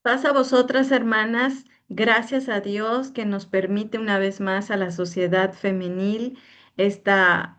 Paz a vosotras, hermanas, gracias a Dios que nos permite una vez más a la sociedad femenil esta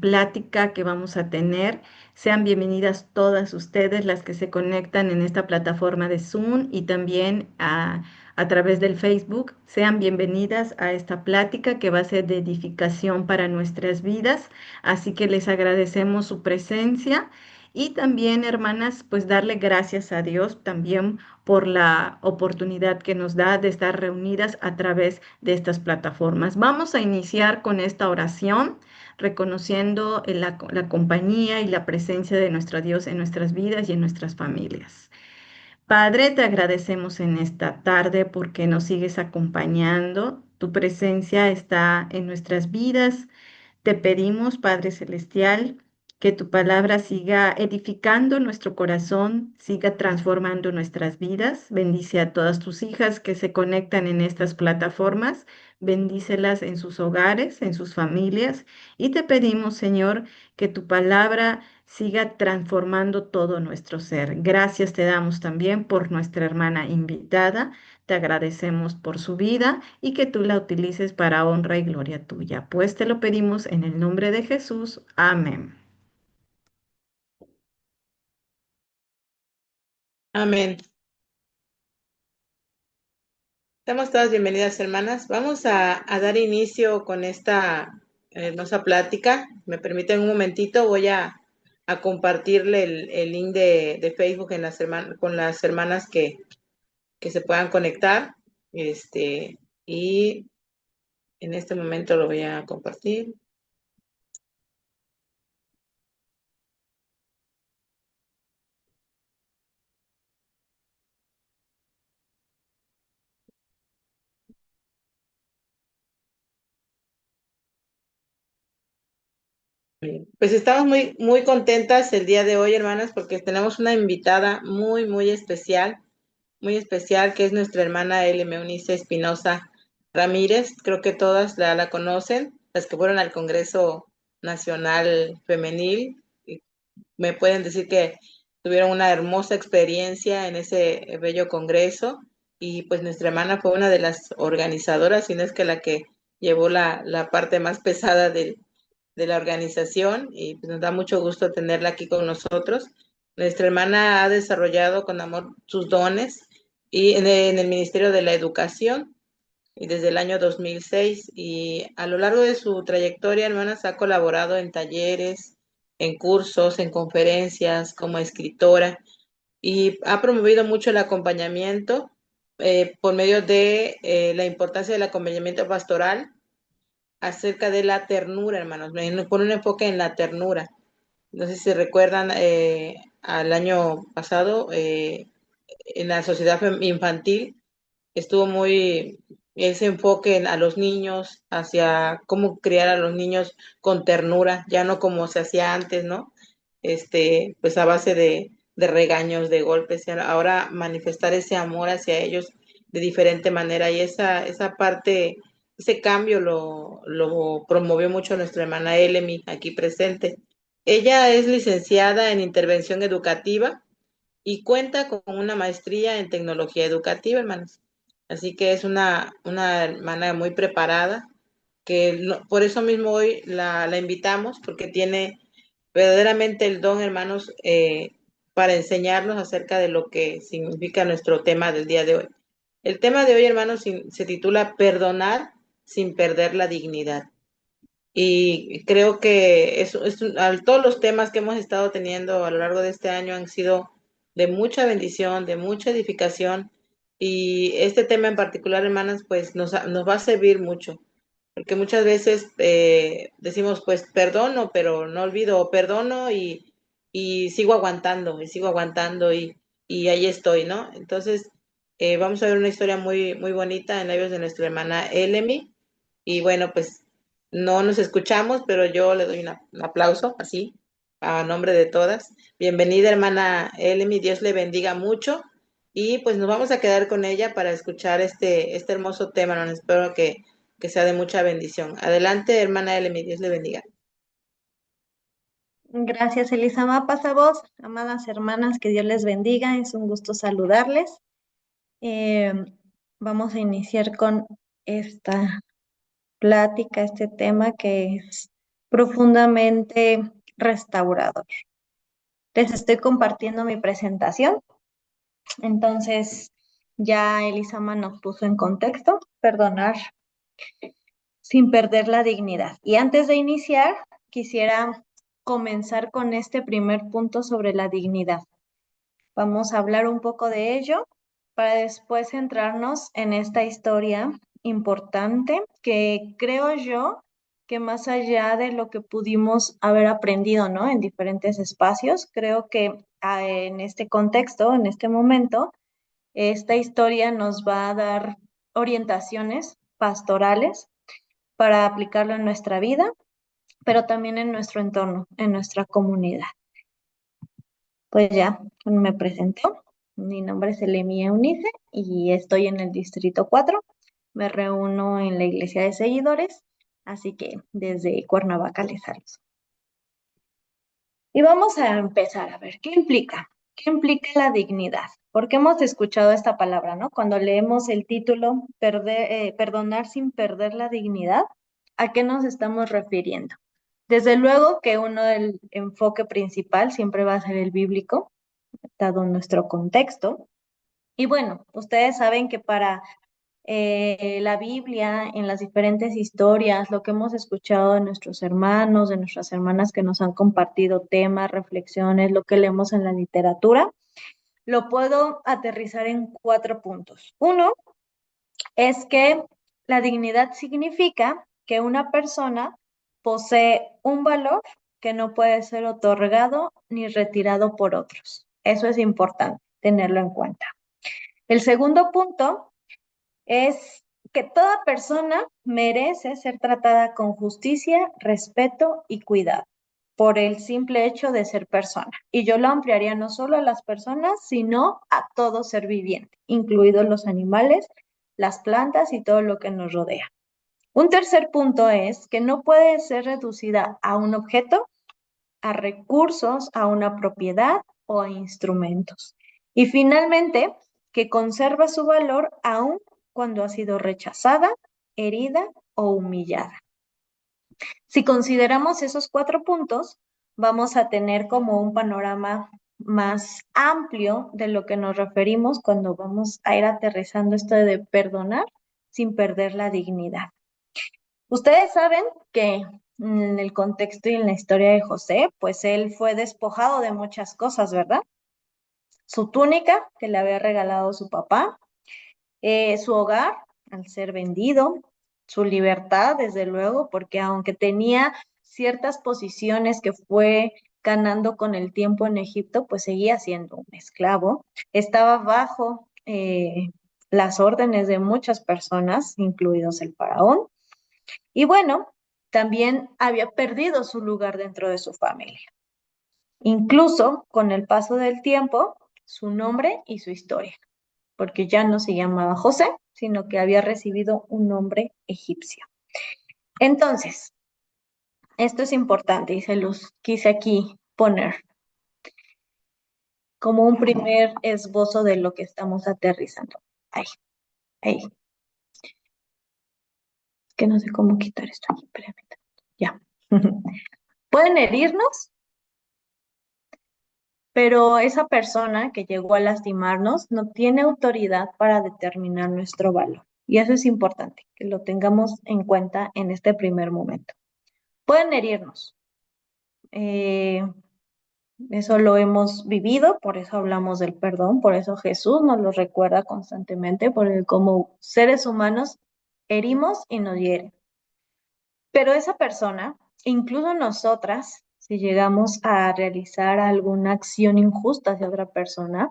plática que vamos a tener. Sean bienvenidas todas ustedes las que se conectan en esta plataforma de Zoom y también a través del Facebook. Sean bienvenidas a esta plática que va a ser de edificación para nuestras vidas. Así que les agradecemos su presencia. Y también, hermanas, pues darle gracias a Dios también por la oportunidad que nos da de estar reunidas a través de estas plataformas. Vamos a iniciar con esta oración, reconociendo la compañía y la presencia de nuestro Dios en nuestras vidas y en nuestras familias. Padre, te agradecemos en esta tarde porque nos sigues acompañando. Tu presencia está en nuestras vidas. Te pedimos, Padre Celestial, que tu palabra siga edificando nuestro corazón, siga transformando nuestras vidas. Bendice a todas tus hijas que se conectan en estas plataformas. Bendícelas en sus hogares, en sus familias. Y te pedimos, Señor, que tu palabra siga transformando todo nuestro ser. Gracias te damos también por nuestra hermana invitada. Te agradecemos por su vida y que tú la utilices para honra y gloria tuya. Pues te lo pedimos en el nombre de Jesús. Amén. Amén. Estamos todas bienvenidas, hermanas. Vamos a dar inicio con esta hermosa plática. Me permiten un momentito, voy a compartirle el link de Facebook con las hermanas que se puedan conectar. Y en este momento lo voy a compartir. Bien. Pues estamos muy contentas el día de hoy, hermanas, porque tenemos una invitada muy especial, que es nuestra hermana Eunice Espinosa Ramírez. Creo que todas la conocen, las que fueron al Congreso Nacional Femenil, y me pueden decir que tuvieron una hermosa experiencia en ese bello congreso, y pues nuestra hermana fue una de las organizadoras, si no es que la que llevó la parte más pesada de la organización, y pues nos da mucho gusto tenerla aquí con nosotros. Nuestra hermana ha desarrollado con amor sus dones y en el Ministerio de la Educación y desde el año 2006, y a lo largo de su trayectoria, hermanas, ha colaborado en talleres, en cursos, en conferencias como escritora, y ha promovido mucho el acompañamiento por medio de la importancia del acompañamiento pastoral acerca de la ternura, hermanos, con un enfoque en la ternura. No sé si se recuerdan, al año pasado, en la sociedad infantil estuvo muy ese enfoque a los niños, hacia cómo criar a los niños con ternura, ya no como se hacía antes, ¿no? Pues a base de regaños, de golpes, y ahora manifestar ese amor hacia ellos de diferente manera, y esa parte, ese cambio lo promovió mucho nuestra hermana Elemi, aquí presente. Ella es licenciada en intervención educativa y cuenta con una maestría en tecnología educativa, hermanos. Así que es una hermana muy preparada, que por eso mismo hoy la invitamos, porque tiene verdaderamente el don, hermanos, para enseñarnos acerca de lo que significa nuestro tema del día de hoy. El tema de hoy, hermanos, se titula Perdonar sin perder la dignidad. Y creo que todos los temas que hemos estado teniendo a lo largo de este año han sido de mucha bendición, de mucha edificación. Y este tema en particular, hermanas, pues nos va a servir mucho. Porque muchas veces decimos, pues perdono, pero no olvido, o perdono y sigo aguantando y ahí estoy, ¿no? Entonces, vamos a ver una historia muy bonita en labios de nuestra hermana Elemi. Y bueno, pues no nos escuchamos, pero yo le doy un aplauso así, a nombre de todas. Bienvenida, hermana Elemi, Dios le bendiga mucho. Y pues nos vamos a quedar con ella para escuchar este hermoso tema, ¿no? Espero que sea de mucha bendición. Adelante, hermana Elemi, Dios le bendiga. Gracias, Elizama. Pasa voz, amadas hermanas, que Dios les bendiga. Es un gusto saludarles. Eh, Vamos a iniciar con esta plática, este tema que es profundamente restaurador. Les estoy compartiendo mi presentación, entonces ya Elisama nos puso en contexto, perdonar sin perder la dignidad. Y antes de iniciar, quisiera comenzar con este primer punto sobre la dignidad. Vamos a hablar un poco de ello para después centrarnos en esta historia importante que creo yo que más allá de lo que pudimos haber aprendido, ¿no? En diferentes espacios, creo que en este contexto, en este momento, esta historia nos va a dar orientaciones pastorales para aplicarlo en nuestra vida, pero también en nuestro entorno, en nuestra comunidad. Pues ya, me presento. Mi nombre es Elemia Eunice y estoy en el Distrito 4. Me reúno en la Iglesia de Seguidores, así que desde Cuernavaca les saludo. Y vamos a empezar a ver, ¿qué implica? ¿Qué implica la dignidad? Porque hemos escuchado esta palabra, ¿no? Cuando leemos el título, perdonar sin perder la dignidad, ¿a qué nos estamos refiriendo? Desde luego que uno del enfoque principal siempre va a ser el bíblico, dado nuestro contexto. Y bueno, ustedes saben que para la Biblia, en las diferentes historias, lo que hemos escuchado de nuestros hermanos, de nuestras hermanas que nos han compartido temas, reflexiones, lo que leemos en la literatura, lo puedo aterrizar en 4 puntos. Uno es que la dignidad significa que una persona posee un valor que no puede ser otorgado ni retirado por otros. Eso es importante tenerlo en cuenta. El segundo punto es que toda persona merece ser tratada con justicia, respeto y cuidado por el simple hecho de ser persona. Y yo lo ampliaría no solo a las personas, sino a todo ser viviente, incluidos los animales, las plantas y todo lo que nos rodea. Un tercer punto es que no puede ser reducida a un objeto, a recursos, a una propiedad o a instrumentos. Y finalmente, que conserva su valor aún cuando ha sido rechazada, herida o humillada. Si consideramos esos 4 puntos, vamos a tener como un panorama más amplio de lo que nos referimos cuando vamos a ir aterrizando esto de perdonar sin perder la dignidad. Ustedes saben que en el contexto y en la historia de José, pues él fue despojado de muchas cosas, ¿verdad? Su túnica que le había regalado su papá, su hogar al ser vendido, su libertad, desde luego, porque aunque tenía ciertas posiciones que fue ganando con el tiempo en Egipto, pues seguía siendo un esclavo, estaba bajo las órdenes de muchas personas, incluidos el faraón, y bueno, también había perdido su lugar dentro de su familia. Incluso con el paso del tiempo, su nombre y su historia, porque ya no se llamaba José, sino que había recibido un nombre egipcio. Entonces, esto es importante y se los quise aquí poner como un primer esbozo de lo que estamos aterrizando. Ahí, ahí. Es que no sé cómo quitar esto aquí, espérame. Ya. Pueden herirnos, pero esa persona que llegó a lastimarnos no tiene autoridad para determinar nuestro valor. Y eso es importante, que lo tengamos en cuenta en este primer momento. Pueden herirnos. eh, Eso lo hemos vivido, por eso hablamos del perdón, por eso Jesús nos lo recuerda constantemente, porque como seres humanos herimos y nos hieren. Pero esa persona, incluso nosotras, si llegamos a realizar alguna acción injusta hacia otra persona,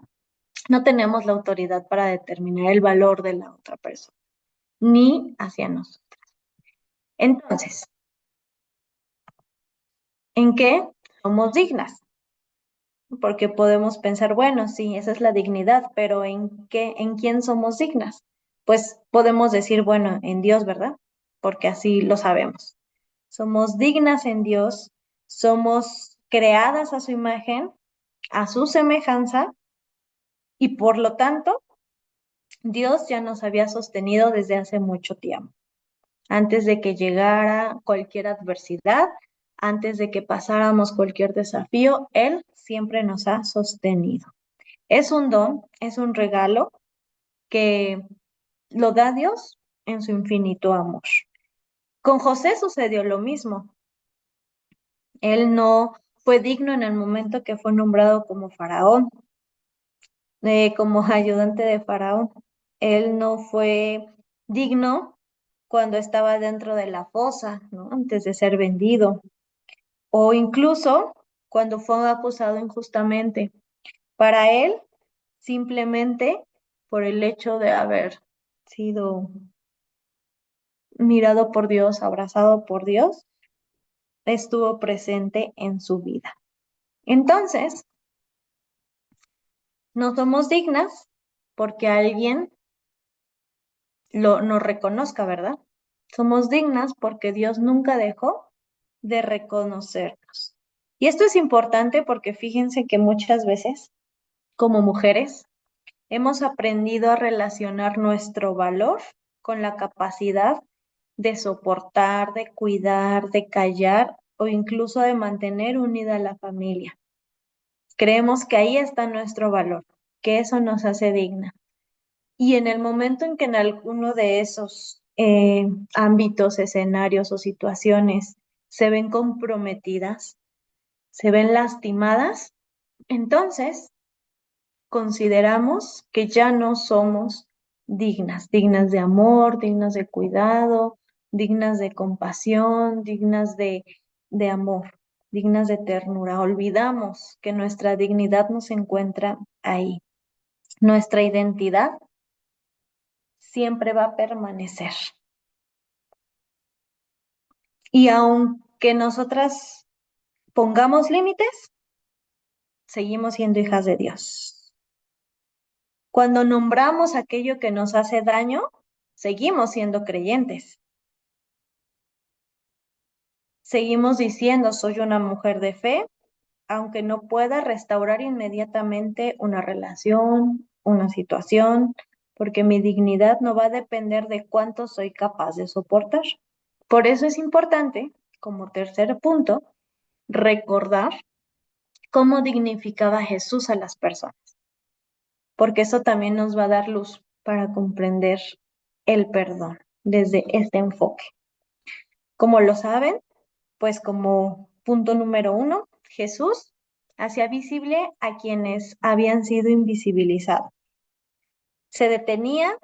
no tenemos la autoridad para determinar el valor de la otra persona, ni hacia nosotros. Entonces, ¿en qué somos dignas? Porque podemos pensar, bueno, sí, esa es la dignidad, pero ¿en qué, en quién somos dignas? Pues podemos decir, bueno, en Dios, ¿verdad? Porque así lo sabemos. Somos dignas en Dios, somos creadas a su imagen, a su semejanza, y por lo tanto Dios ya nos había sostenido desde hace mucho tiempo. Antes de que llegara cualquier adversidad, antes de que pasáramos cualquier desafío, Él siempre nos ha sostenido. Es un don, es un regalo que lo da Dios en su infinito amor. Con José sucedió lo mismo. Él no fue digno en el momento que fue nombrado como faraón, como ayudante de faraón. Él no fue digno cuando estaba dentro de la fosa, ¿no? Antes de ser vendido, o incluso cuando fue acusado injustamente. Para él, simplemente por el hecho de haber sido mirado por Dios, abrazado por Dios, estuvo presente en su vida. Entonces, no somos dignas porque alguien nos reconozca, ¿verdad? Somos dignas porque Dios nunca dejó de reconocernos. Y esto es importante porque fíjense que muchas veces, como mujeres, hemos aprendido a relacionar nuestro valor con la capacidad de soportar, de cuidar, de callar o incluso de mantener unida a la familia. Creemos que ahí está nuestro valor, que eso nos hace digna. Y en el momento en que en alguno de esos ámbitos, escenarios o situaciones se ven comprometidas, se ven lastimadas, entonces consideramos que ya no somos dignas, dignas de amor, dignas de cuidado, dignas de compasión, dignas de amor, dignas de ternura. Olvidamos que nuestra dignidad no se encuentra ahí. Nuestra identidad siempre va a permanecer. Y aunque nosotras pongamos límites, seguimos siendo hijas de Dios. Cuando nombramos aquello que nos hace daño, seguimos siendo creyentes. Seguimos diciendo, soy una mujer de fe, aunque no pueda restaurar inmediatamente una relación, una situación, porque mi dignidad no va a depender de cuánto soy capaz de soportar. Por eso es importante, como tercer punto, recordar cómo dignificaba Jesús a las personas, porque eso también nos va a dar luz para comprender el perdón desde este enfoque. Como lo saben, pues como punto número uno, Jesús hacía visible a quienes habían sido invisibilizados. Se detenía,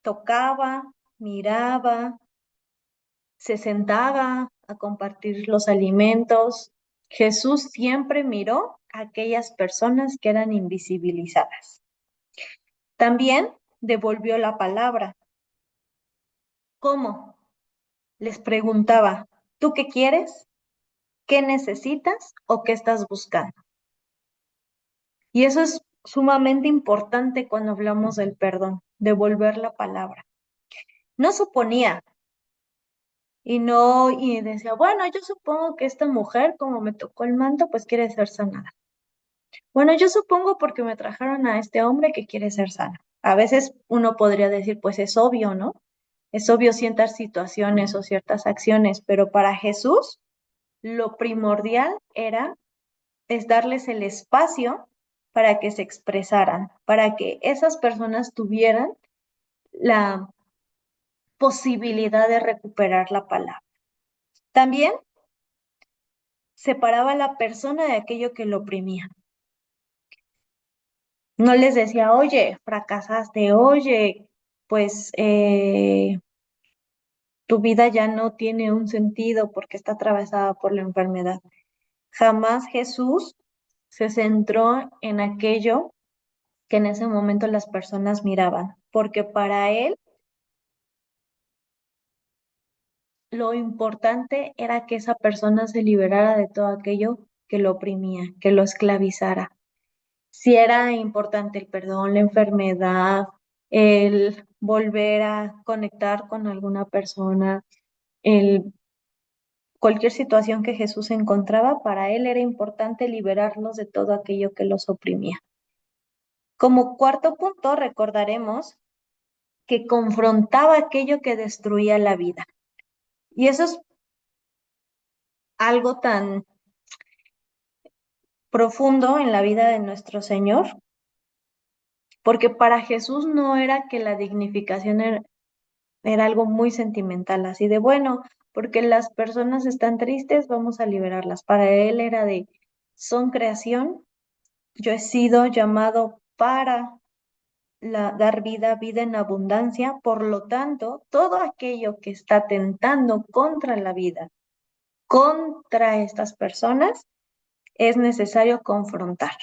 tocaba, miraba, se sentaba a compartir los alimentos. Jesús siempre miró a aquellas personas que eran invisibilizadas. También devolvió la palabra. ¿Cómo? Les preguntaba, ¿tú qué quieres? ¿Qué necesitas o qué estás buscando? Y eso es sumamente importante cuando hablamos del perdón, devolver la palabra. No suponía y decía, bueno, yo supongo que esta mujer, como me tocó el manto, pues quiere ser sanada. Bueno, yo supongo porque me trajeron a este hombre que quiere ser sano. A veces uno podría decir, pues es obvio, ¿no? Es obvio ciertas situaciones o ciertas acciones, pero para Jesús lo primordial es darles el espacio para que se expresaran, para que esas personas tuvieran la posibilidad de recuperar la palabra. También separaba a la persona de aquello que lo oprimía. No les decía, oye, fracasaste, oye, pues tu vida ya no tiene un sentido porque está atravesada por la enfermedad. Jamás Jesús se centró en aquello que en ese momento las personas miraban, porque para él lo importante era que esa persona se liberara de todo aquello que lo oprimía, que lo esclavizara. Si era importante el perdón, la enfermedad, el volver a conectar con alguna persona, cualquier situación que Jesús encontraba, para él era importante liberarlos de todo aquello que los oprimía. Como cuarto punto, recordaremos que confrontaba aquello que destruía la vida. Y eso es algo tan profundo en la vida de nuestro Señor, porque para Jesús no era que la dignificación era algo muy sentimental, así de bueno, porque las personas están tristes, vamos a liberarlas. Para él era de, son creación, yo he sido llamado para dar vida, vida en abundancia, por lo tanto, todo aquello que está tentando contra la vida, contra estas personas, es necesario confrontar.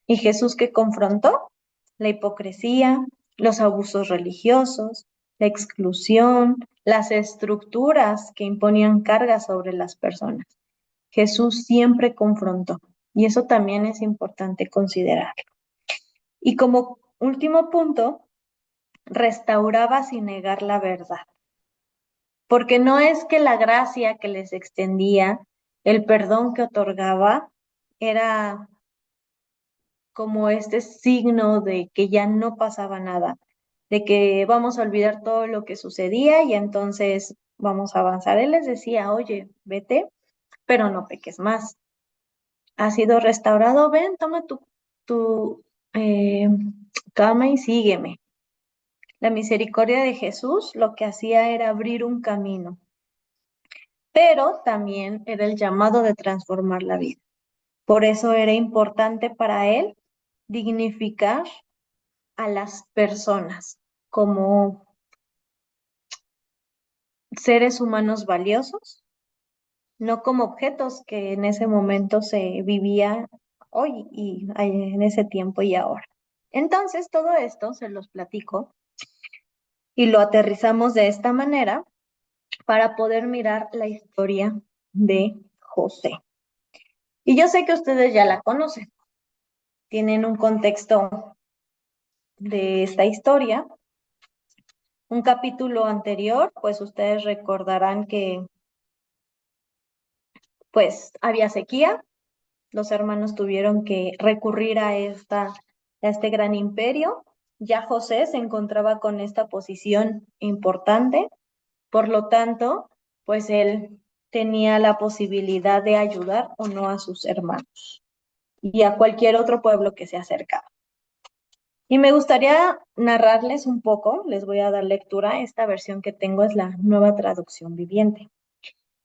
¿Y Jesús qué confrontó? La hipocresía, los abusos religiosos, la exclusión, las estructuras que imponían cargas sobre las personas. Jesús siempre confrontó y eso también es importante considerarlo. Y como último punto, restauraba sin negar la verdad. Porque no es que la gracia que les extendía, el perdón que otorgaba, era como este signo de que ya no pasaba nada, de que vamos a olvidar todo lo que sucedía y entonces vamos a avanzar. Él les decía, oye, vete, pero no peques más. Has sido restaurado, ven, toma tu eh, cama y sígueme. La misericordia de Jesús lo que hacía era abrir un camino, pero también era el llamado de transformar la vida. Por eso era importante para él dignificar a las personas como seres humanos valiosos, no como objetos que en ese momento se vivía hoy y en ese tiempo y ahora. Entonces, todo esto se los platico y lo aterrizamos de esta manera para poder mirar la historia de José. Y yo sé que ustedes ya la conocen, tienen un contexto de esta historia. Un capítulo anterior, pues ustedes recordarán que pues había sequía, los hermanos tuvieron que recurrir a este gran imperio. Ya José se encontraba con esta posición importante, por lo tanto, pues él tenía la posibilidad de ayudar o no a sus hermanos y a cualquier otro pueblo que se acercaba. Y me gustaría narrarles un poco, les voy a dar lectura, esta versión que tengo es la Nueva Traducción Viviente.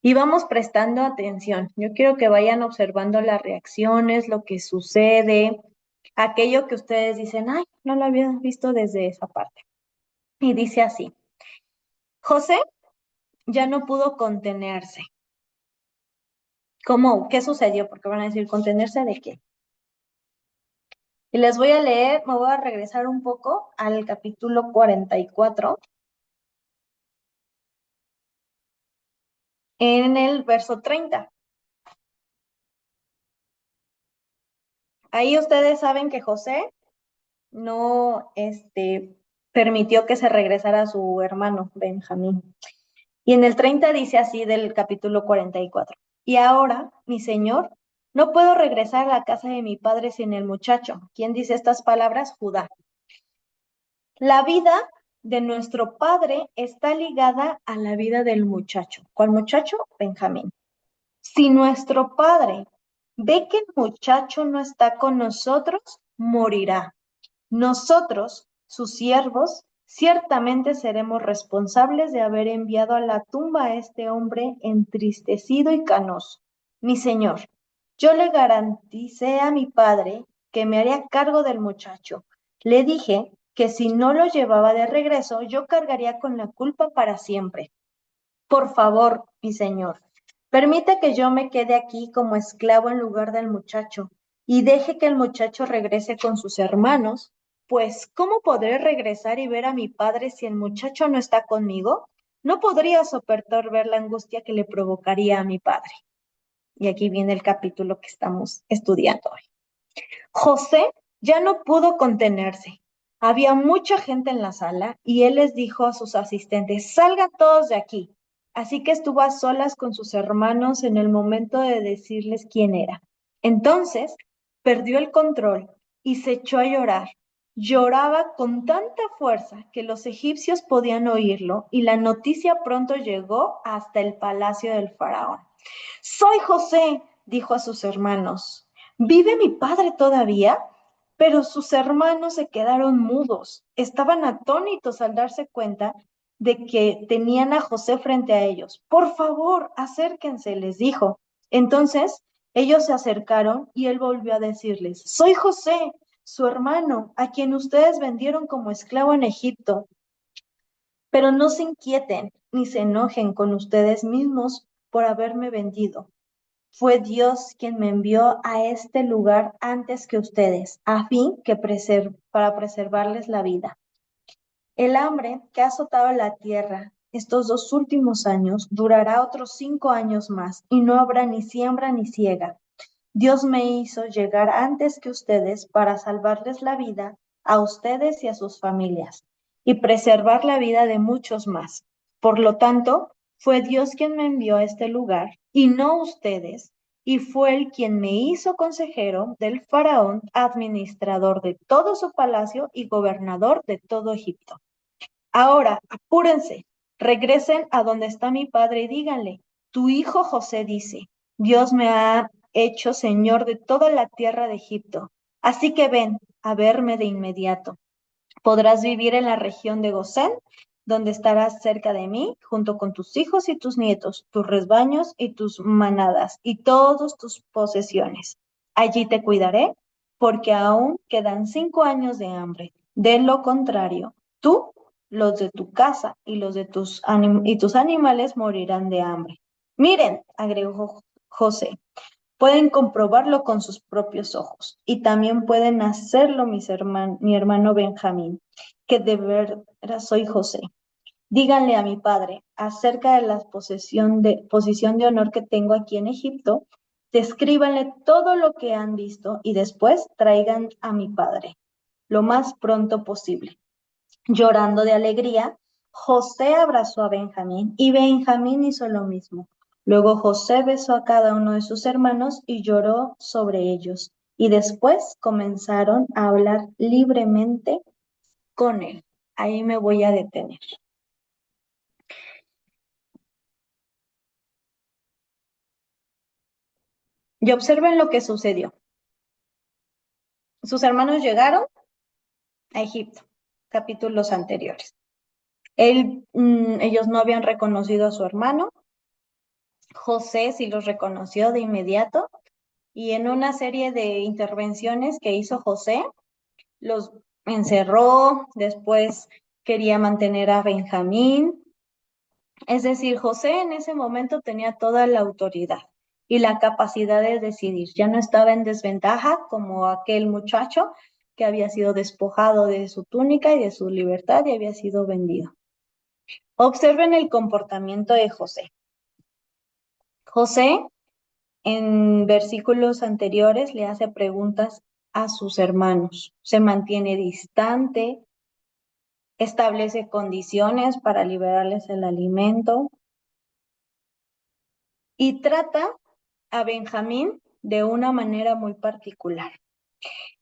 Y vamos prestando atención. Yo quiero que vayan observando las reacciones, lo que sucede, aquello que ustedes dicen, ay, no lo había visto desde esa parte. Y dice así, José ya no pudo contenerse. ¿Cómo? ¿Qué sucedió? Porque van a decir, ¿contenerse de qué? Y les voy a leer, me voy a regresar un poco al capítulo 44, en el verso 30. Ahí ustedes saben que José no permitió que se regresara a su hermano Benjamín. Y en el 30 dice así del capítulo 44. Y ahora, mi señor, no puedo regresar a la casa de mi padre sin el muchacho. ¿Quién dice estas palabras? Judá. La vida de nuestro padre está ligada a la vida del muchacho. ¿Cuál muchacho? Benjamín. Si nuestro padre ve que el muchacho no está con nosotros, morirá. Nosotros, sus siervos, ciertamente seremos responsables de haber enviado a la tumba a este hombre entristecido y canoso. Mi señor, yo le garanticé a mi padre que me haría cargo del muchacho. Le dije que si no lo llevaba de regreso, yo cargaría con la culpa para siempre. Por favor, mi señor, permite que yo me quede aquí como esclavo en lugar del muchacho y deje que el muchacho regrese con sus hermanos, pues ¿cómo podré regresar y ver a mi padre si el muchacho no está conmigo? No podría soportar ver la angustia que le provocaría a mi padre. Y aquí viene el capítulo que estamos estudiando hoy. José ya no pudo contenerse. Había mucha gente en la sala y él les dijo a sus asistentes, salgan todos de aquí. Así que estuvo a solas con sus hermanos en el momento de decirles quién era. Entonces perdió el control y se echó a llorar. Lloraba con tanta fuerza que los egipcios podían oírlo y la noticia pronto llegó hasta el palacio del faraón. Soy José, dijo a sus hermanos. ¿Vive mi padre todavía? Pero sus hermanos se quedaron mudos. Estaban atónitos al darse cuenta de que tenían a José frente a ellos. Por favor, acérquense, les dijo. Entonces ellos se acercaron y él volvió a decirles, soy José, su hermano, a quien ustedes vendieron como esclavo en Egipto. Pero no se inquieten ni se enojen con ustedes mismos por haberme vendido. Fue Dios quien me envió a este lugar antes que ustedes, a fin que para preservarles la vida. El hambre que ha azotado la tierra estos 2 últimos años durará otros 5 años más, y no habrá ni siembra ni siega. Dios me hizo llegar antes que ustedes para salvarles la vida a ustedes y a sus familias, y preservar la vida de muchos más. Por lo tanto, fue Dios quien me envió a este lugar, y no ustedes, y fue Él quien me hizo consejero del faraón, administrador de todo su palacio y gobernador de todo Egipto. Ahora, apúrense, regresen a donde está mi padre y díganle, tu hijo José dice, Dios me ha hecho señor de toda la tierra de Egipto. Así que ven a verme de inmediato. Podrás vivir en la región de Gosén, donde estarás cerca de mí, junto con tus hijos y tus nietos, tus rebaños y tus manadas, y todas tus posesiones. Allí te cuidaré, porque aún quedan 5 años de hambre. De lo contrario, tú, los de tu casa y los de tus animales morirán de hambre. Miren, agregó José, pueden comprobarlo con sus propios ojos y también pueden hacerlo mi hermano Benjamín, que de veras soy José. Díganle a mi padre acerca de la posición de honor que tengo aquí en Egipto, descríbanle todo lo que han visto y después traigan a mi padre lo más pronto posible. Llorando de alegría, José abrazó a Benjamín y Benjamín hizo lo mismo. Luego José besó a cada uno de sus hermanos y lloró sobre ellos. Y después comenzaron a hablar libremente con él. Ahí me voy a detener. Y observen lo que sucedió. Sus hermanos llegaron a Egipto, capítulos anteriores. Ellos no habían reconocido a su hermano. José sí los reconoció de inmediato. Y en una serie de intervenciones que hizo José, los encerró, después quería mantener a Benjamín. Es decir, José en ese momento tenía toda la autoridad y la capacidad de decidir. Ya no estaba en desventaja como aquel muchacho que había sido despojado de su túnica y de su libertad y había sido vendido. Observen el comportamiento de José. José en versículos anteriores le hace preguntas a sus hermanos, se mantiene distante, establece condiciones para liberarles el alimento y trata a Benjamín de una manera muy particular.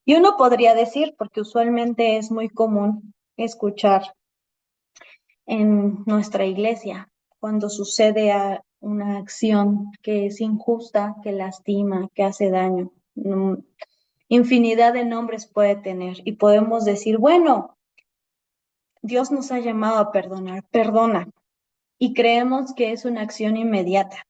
Y uno podría decir, porque usualmente es muy común escuchar en nuestra iglesia cuando sucede una acción que es injusta, que lastima, que hace daño. Infinidad de nombres puede tener y podemos decir, bueno, Dios nos ha llamado a perdonar, perdona, y creemos que es una acción inmediata.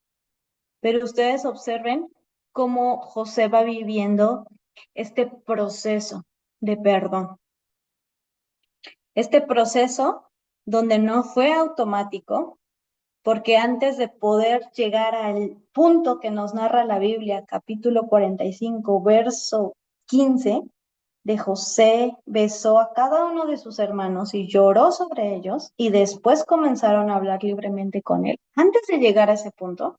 Pero ustedes observen cómo José va viviendo este proceso de perdón. Este proceso donde no fue automático, porque antes de poder llegar al punto que nos narra la Biblia, capítulo 45, verso 15, de José besó a cada uno de sus hermanos y lloró sobre ellos, y después comenzaron a hablar libremente con él. Antes de llegar a ese punto,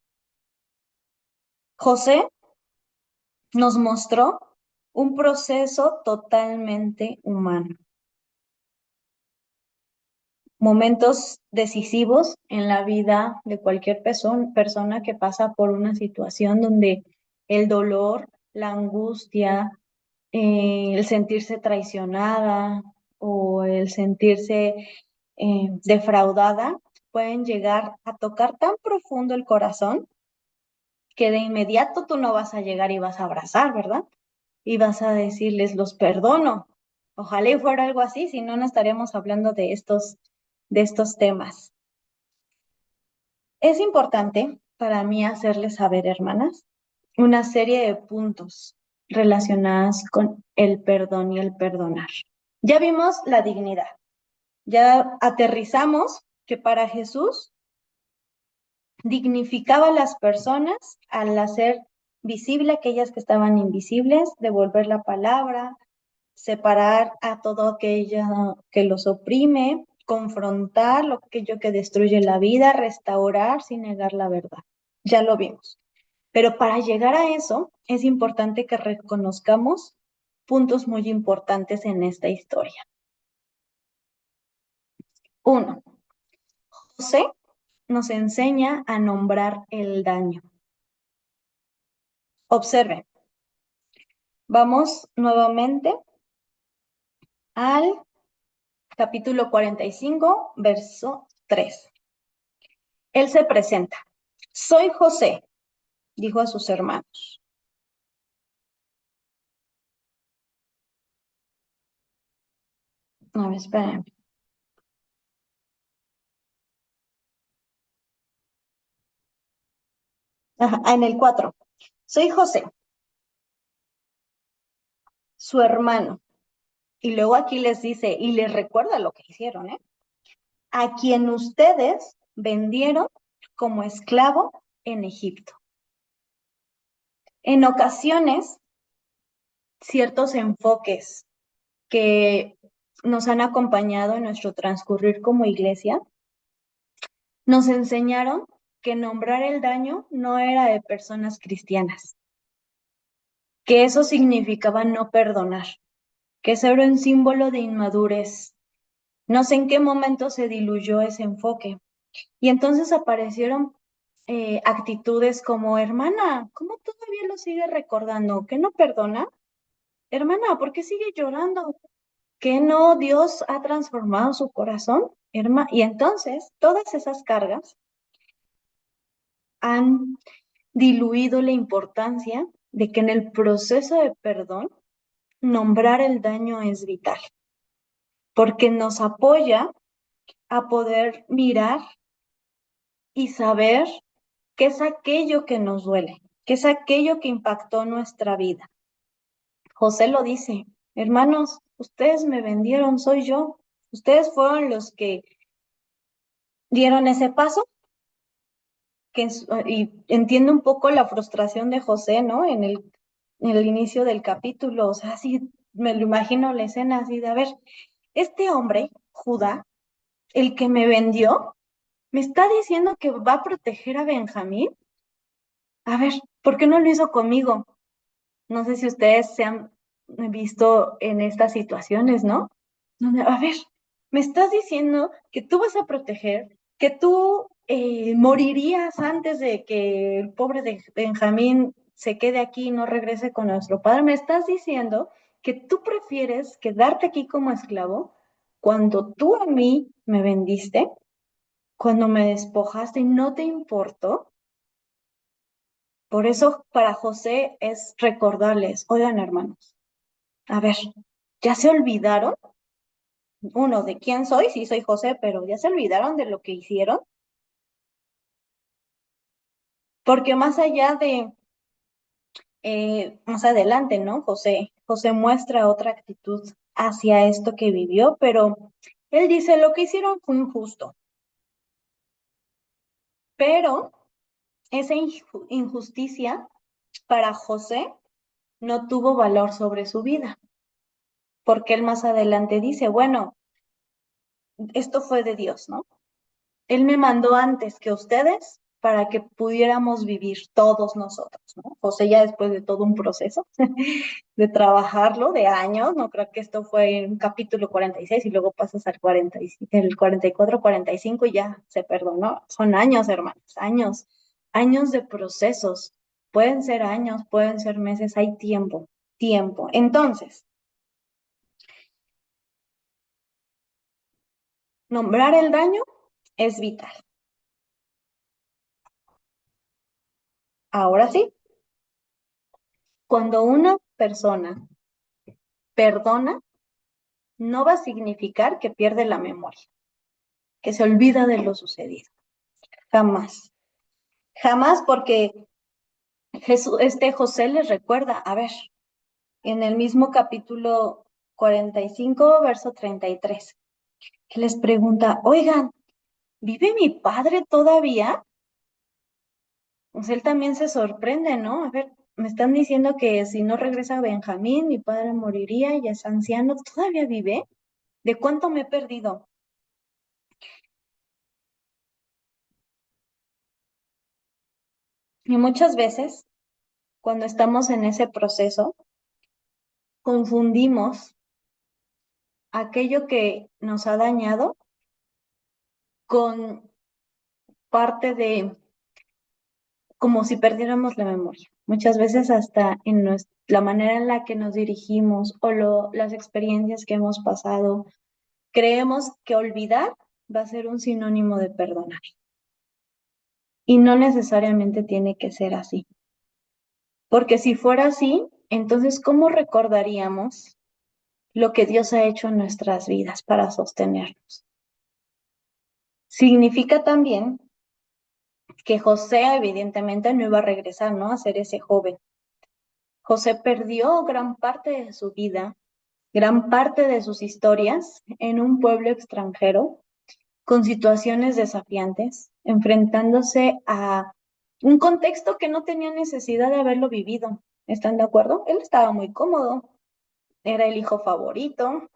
José nos mostró un proceso totalmente humano. Momentos decisivos en la vida de cualquier persona que pasa por una situación donde el dolor, la angustia, el sentirse traicionada o el sentirse defraudada, pueden llegar a tocar tan profundo el corazón que de inmediato tú no vas a llegar y vas a abrazar, ¿verdad? Y vas a decirles, los perdono. Ojalá y fuera algo así, si no, no estaríamos hablando de estos temas. Es importante para mí hacerles saber, hermanas, una serie de puntos relacionados con el perdón y el perdonar. Ya vimos la dignidad, ya aterrizamos que para Jesús dignificaba a las personas al hacer visible aquellas que estaban invisibles, devolver la palabra, separar a todo aquello que los oprime, confrontar lo aquello que destruye la vida, restaurar sin negar la verdad. Ya lo vimos. Pero para llegar a eso es importante que reconozcamos puntos muy importantes en esta historia. Uno, José nos enseña a nombrar el daño. Observen. Vamos nuevamente al capítulo 45, verso 3. Él se presenta. Soy José, dijo a sus hermanos. A ver, espérenme. Ajá, en el 4. Soy José, su hermano. Y luego aquí les dice, y les recuerda lo que hicieron, ¿eh? A quien ustedes vendieron como esclavo en Egipto. En ocasiones, ciertos enfoques que nos han acompañado en nuestro transcurrir como iglesia, nos enseñaron que nombrar el daño no era de personas cristianas, que eso significaba no perdonar, que eso era un símbolo de inmadurez. No sé en qué momento se diluyó ese enfoque. Y entonces aparecieron actitudes como, hermana, ¿cómo todavía lo sigue recordando? ¿Que no perdona? Hermana, ¿por qué sigue llorando? ¿Que no Dios ha transformado su corazón? Y entonces todas esas cargas han diluido la importancia de que en el proceso de perdón, nombrar el daño es vital, porque nos apoya a poder mirar y saber qué es aquello que nos duele, qué es aquello que impactó nuestra vida. José lo dice, hermanos, ustedes me vendieron, soy yo. Ustedes fueron los que dieron ese paso, y entiendo un poco la frustración de José, ¿no? En el inicio del capítulo, o sea, así me lo imagino la escena así de, a ver, este hombre, Judá, el que me vendió, me está diciendo que va a proteger a Benjamín. A ver, ¿por qué no lo hizo conmigo? No sé si ustedes se han visto en estas situaciones, ¿no? Donde, a ver, me estás diciendo que tú vas a proteger, que tú morirías antes de que el pobre de Benjamín se quede aquí y no regrese con nuestro padre. Me estás diciendo que tú prefieres quedarte aquí como esclavo cuando tú a mí me vendiste, cuando me despojaste y no te importó. Por eso para José es recordarles, oigan hermanos, a ver, ¿ya se olvidaron? Uno, ¿de quién soy? Sí, soy José, pero ¿ya se olvidaron de lo que hicieron? Porque más allá de, más adelante, ¿no? José muestra otra actitud hacia esto que vivió, pero él dice, lo que hicieron fue injusto, pero esa injusticia para José no tuvo valor sobre su vida, porque él más adelante dice, bueno, esto fue de Dios, ¿no? Él me mandó antes que ustedes para que pudiéramos vivir todos nosotros, ¿no? José ya después de todo un proceso de trabajarlo, de años, no creo que esto fue en capítulo 46 y luego pasas al 45, el 44, 45 y ya se perdonó. Son años, hermanos, años de procesos. Pueden ser años, pueden ser meses, hay tiempo. tiempo. Entonces, nombrar el daño es vital. Ahora sí, cuando una persona perdona, no va a significar que pierde la memoria, que se olvida de lo sucedido. Jamás. Jamás, porque José les recuerda, a ver, en el mismo capítulo 45, verso 33, que les pregunta, oigan, ¿vive mi padre todavía? Pues él también se sorprende, ¿no? A ver, me están diciendo que si no regresa Benjamín, mi padre moriría, ya es anciano, ¿todavía vive? ¿De cuánto me he perdido? Y muchas veces, cuando estamos en ese proceso, confundimos aquello que nos ha dañado con parte de, como si perdiéramos la memoria. Muchas veces hasta en la manera en la que nos dirigimos o las experiencias que hemos pasado, creemos que olvidar va a ser un sinónimo de perdonar. Y no necesariamente tiene que ser así. Porque si fuera así, entonces, ¿cómo recordaríamos lo que Dios ha hecho en nuestras vidas para sostenernos? Significa también que José evidentemente no iba a regresar, ¿no? A ser ese joven. José perdió gran parte de su vida, gran parte de sus historias en un pueblo extranjero, con situaciones desafiantes, enfrentándose a un contexto que no tenía necesidad de haberlo vivido. ¿Están de acuerdo? Él estaba muy cómodo, era el hijo favorito,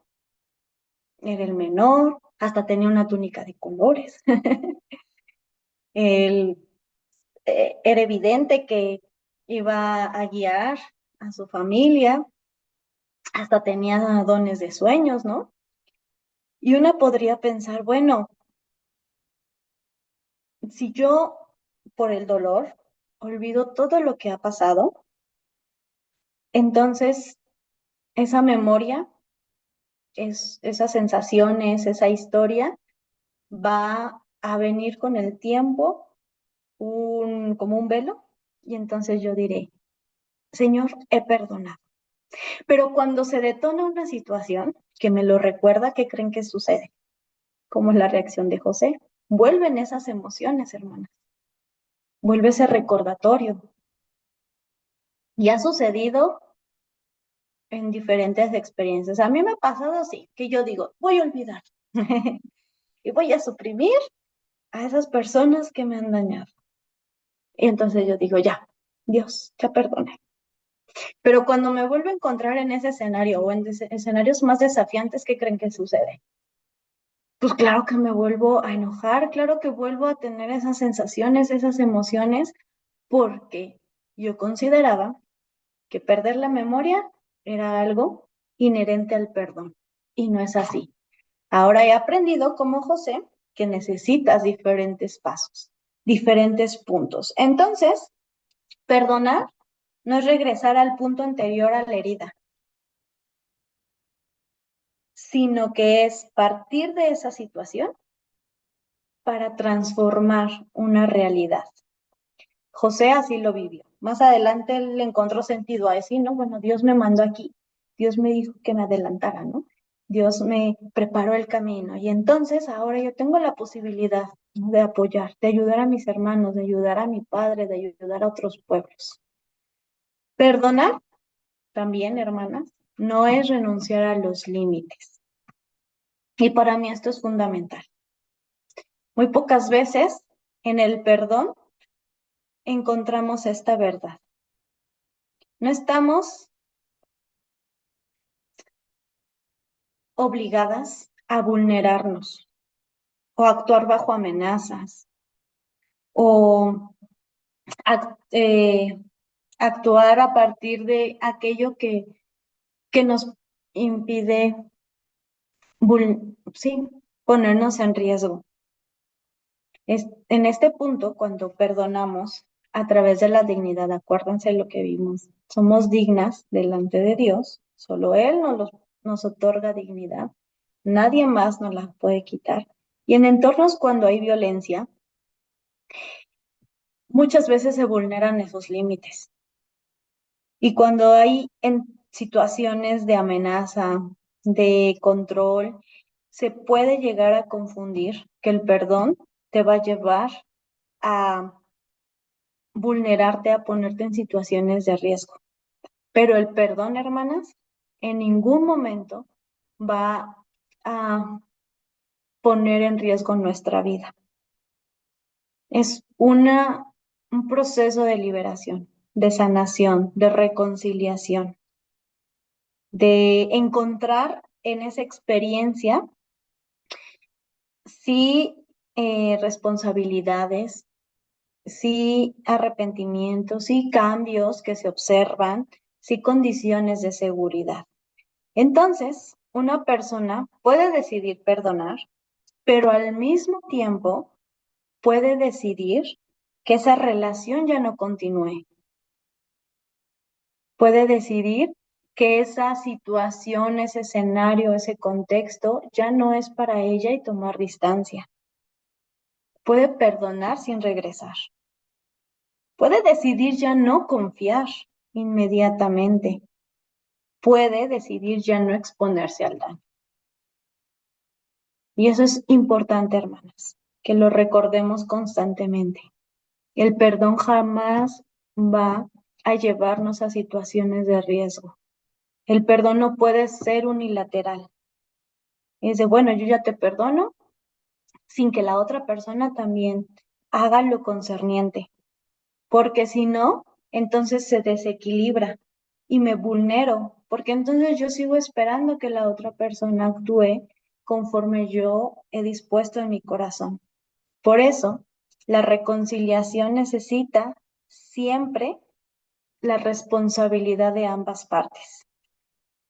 era el menor, hasta tenía una túnica de colores. Él, era evidente que iba a guiar a su familia, hasta tenía dones de sueños, ¿no? Y una podría pensar, bueno, si yo por el dolor olvido todo lo que ha pasado, entonces esa memoria, esas sensaciones, esa historia va a venir con el tiempo como un velo, y entonces yo diré, Señor, he perdonado. Pero cuando se detona una situación que me lo recuerda, ¿qué creen que sucede? Como es la reacción de José. Vuelven esas emociones, hermanas. Vuelve ese recordatorio. Y ha sucedido en diferentes experiencias. A mí me ha pasado así, que yo digo, voy a olvidar y voy a suprimir a esas personas que me han dañado. Y entonces yo digo, ya, Dios, ya perdoné. Pero cuando me vuelvo a encontrar en ese escenario o en escenarios más desafiantes, ¿qué creen que sucede? Pues claro que me vuelvo a enojar, claro que vuelvo a tener esas sensaciones, esas emociones, porque yo consideraba que perder la memoria era algo inherente al perdón. Y no es así. Ahora he aprendido, como José, que necesitas diferentes pasos, diferentes puntos. Entonces, perdonar no es regresar al punto anterior a la herida, sino que es partir de esa situación para transformar una realidad. José así lo vivió. Más adelante él le encontró sentido a decir, ¿no? Bueno, Dios me mandó aquí, Dios me dijo que me adelantara, ¿no? Dios me preparó el camino y entonces ahora yo tengo la posibilidad, ¿no?, de apoyar, de ayudar a mis hermanos, de ayudar a mi padre, de ayudar a otros pueblos. Perdonar también, hermanas, no es renunciar a los límites. Y para mí esto es fundamental. Muy pocas veces en el perdón encontramos esta verdad. No estamos obligadas a vulnerarnos o actuar bajo amenazas o actuar a partir de aquello que nos impide sí, ponernos en riesgo. En este punto, cuando perdonamos, a través de la dignidad. Acuérdense lo que vimos. Somos dignas delante de Dios. Solo Él nos otorga dignidad. Nadie más nos la puede quitar. Y en entornos cuando hay violencia, muchas veces se vulneran esos límites. Y cuando hay en situaciones de amenaza, de control, se puede llegar a confundir que el perdón te va a llevar a vulnerarte, a ponerte en situaciones de riesgo. Pero el perdón, hermanas, en ningún momento va a poner en riesgo nuestra vida. Es un proceso de liberación, de sanación, de reconciliación, de encontrar en esa experiencia sí responsabilidades, sí arrepentimientos, sí cambios que se observan, sí condiciones de seguridad. Entonces, una persona puede decidir perdonar, pero al mismo tiempo puede decidir que esa relación ya no continúe. Puede decidir que esa situación, ese escenario, ese contexto ya no es para ella y tomar distancia. Puede perdonar sin regresar. Puede decidir ya no confiar inmediatamente. Puede decidir ya no exponerse al daño. Y eso es importante, hermanas, que lo recordemos constantemente. El perdón jamás va a llevarnos a situaciones de riesgo. El perdón no puede ser unilateral. Es de, bueno, yo ya te perdono sin que la otra persona también haga lo concerniente, porque si no, entonces se desequilibra y me vulnero, porque entonces yo sigo esperando que la otra persona actúe conforme yo he dispuesto en mi corazón. Por eso, la reconciliación necesita siempre la responsabilidad de ambas partes.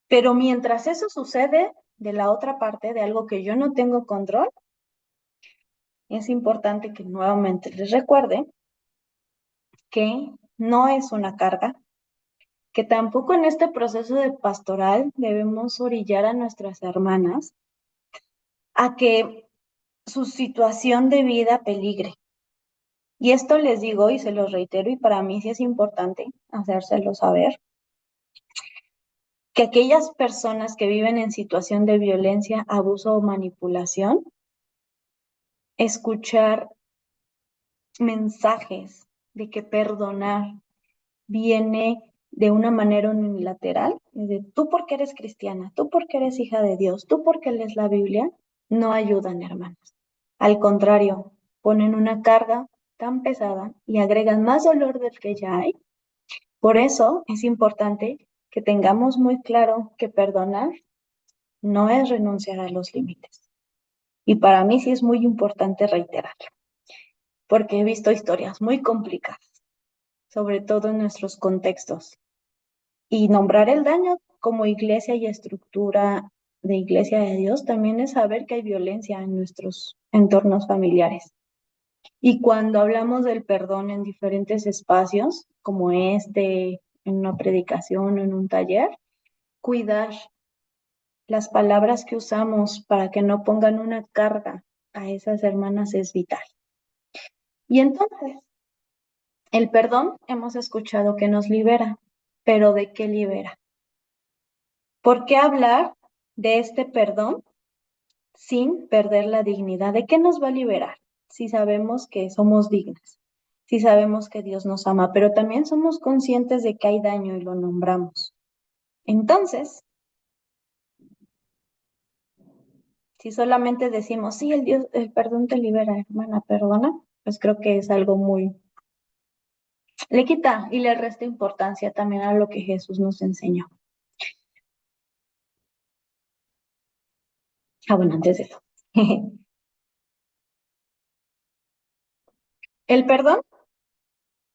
Pero mientras eso sucede de la otra parte, de algo que yo no tengo control, es importante que nuevamente les recuerde que no es una carga, que tampoco en este proceso de pastoral debemos orillar a nuestras hermanas a que su situación de vida peligre. Y esto les digo y se los reitero, y para mí sí es importante hacérselo saber, que aquellas personas que viven en situación de violencia, abuso o manipulación, escuchar mensajes de que perdonar viene de una manera unilateral, de tú porque eres cristiana, tú porque eres hija de Dios, tú porque lees la Biblia, no ayudan, hermanos. Al contrario, ponen una carga tan pesada y agregan más dolor del que ya hay. Por eso es importante que tengamos muy claro que perdonar no es renunciar a los límites. Y para mí sí es muy importante reiterarlo, porque he visto historias muy complicadas, sobre todo en nuestros contextos. Y nombrar el daño como iglesia y estructura de iglesia de Dios también es saber que hay violencia en nuestros entornos familiares. Y cuando hablamos del perdón en diferentes espacios, como este, en una predicación o en un taller, cuidar las palabras que usamos para que no pongan una carga a esas hermanas es vital. Y entonces, el perdón hemos escuchado que nos libera, pero ¿de qué libera? ¿Por qué hablar de este perdón sin perder la dignidad? ¿De qué nos va a liberar? Si sabemos que somos dignas, si sabemos que Dios nos ama, pero también somos conscientes de que hay daño y lo nombramos. Entonces, si solamente decimos, sí, el perdón te libera, hermana, perdona, pues creo que es algo le quita y le resta importancia también a lo que Jesús nos enseñó. Bueno, antes de eso. El perdón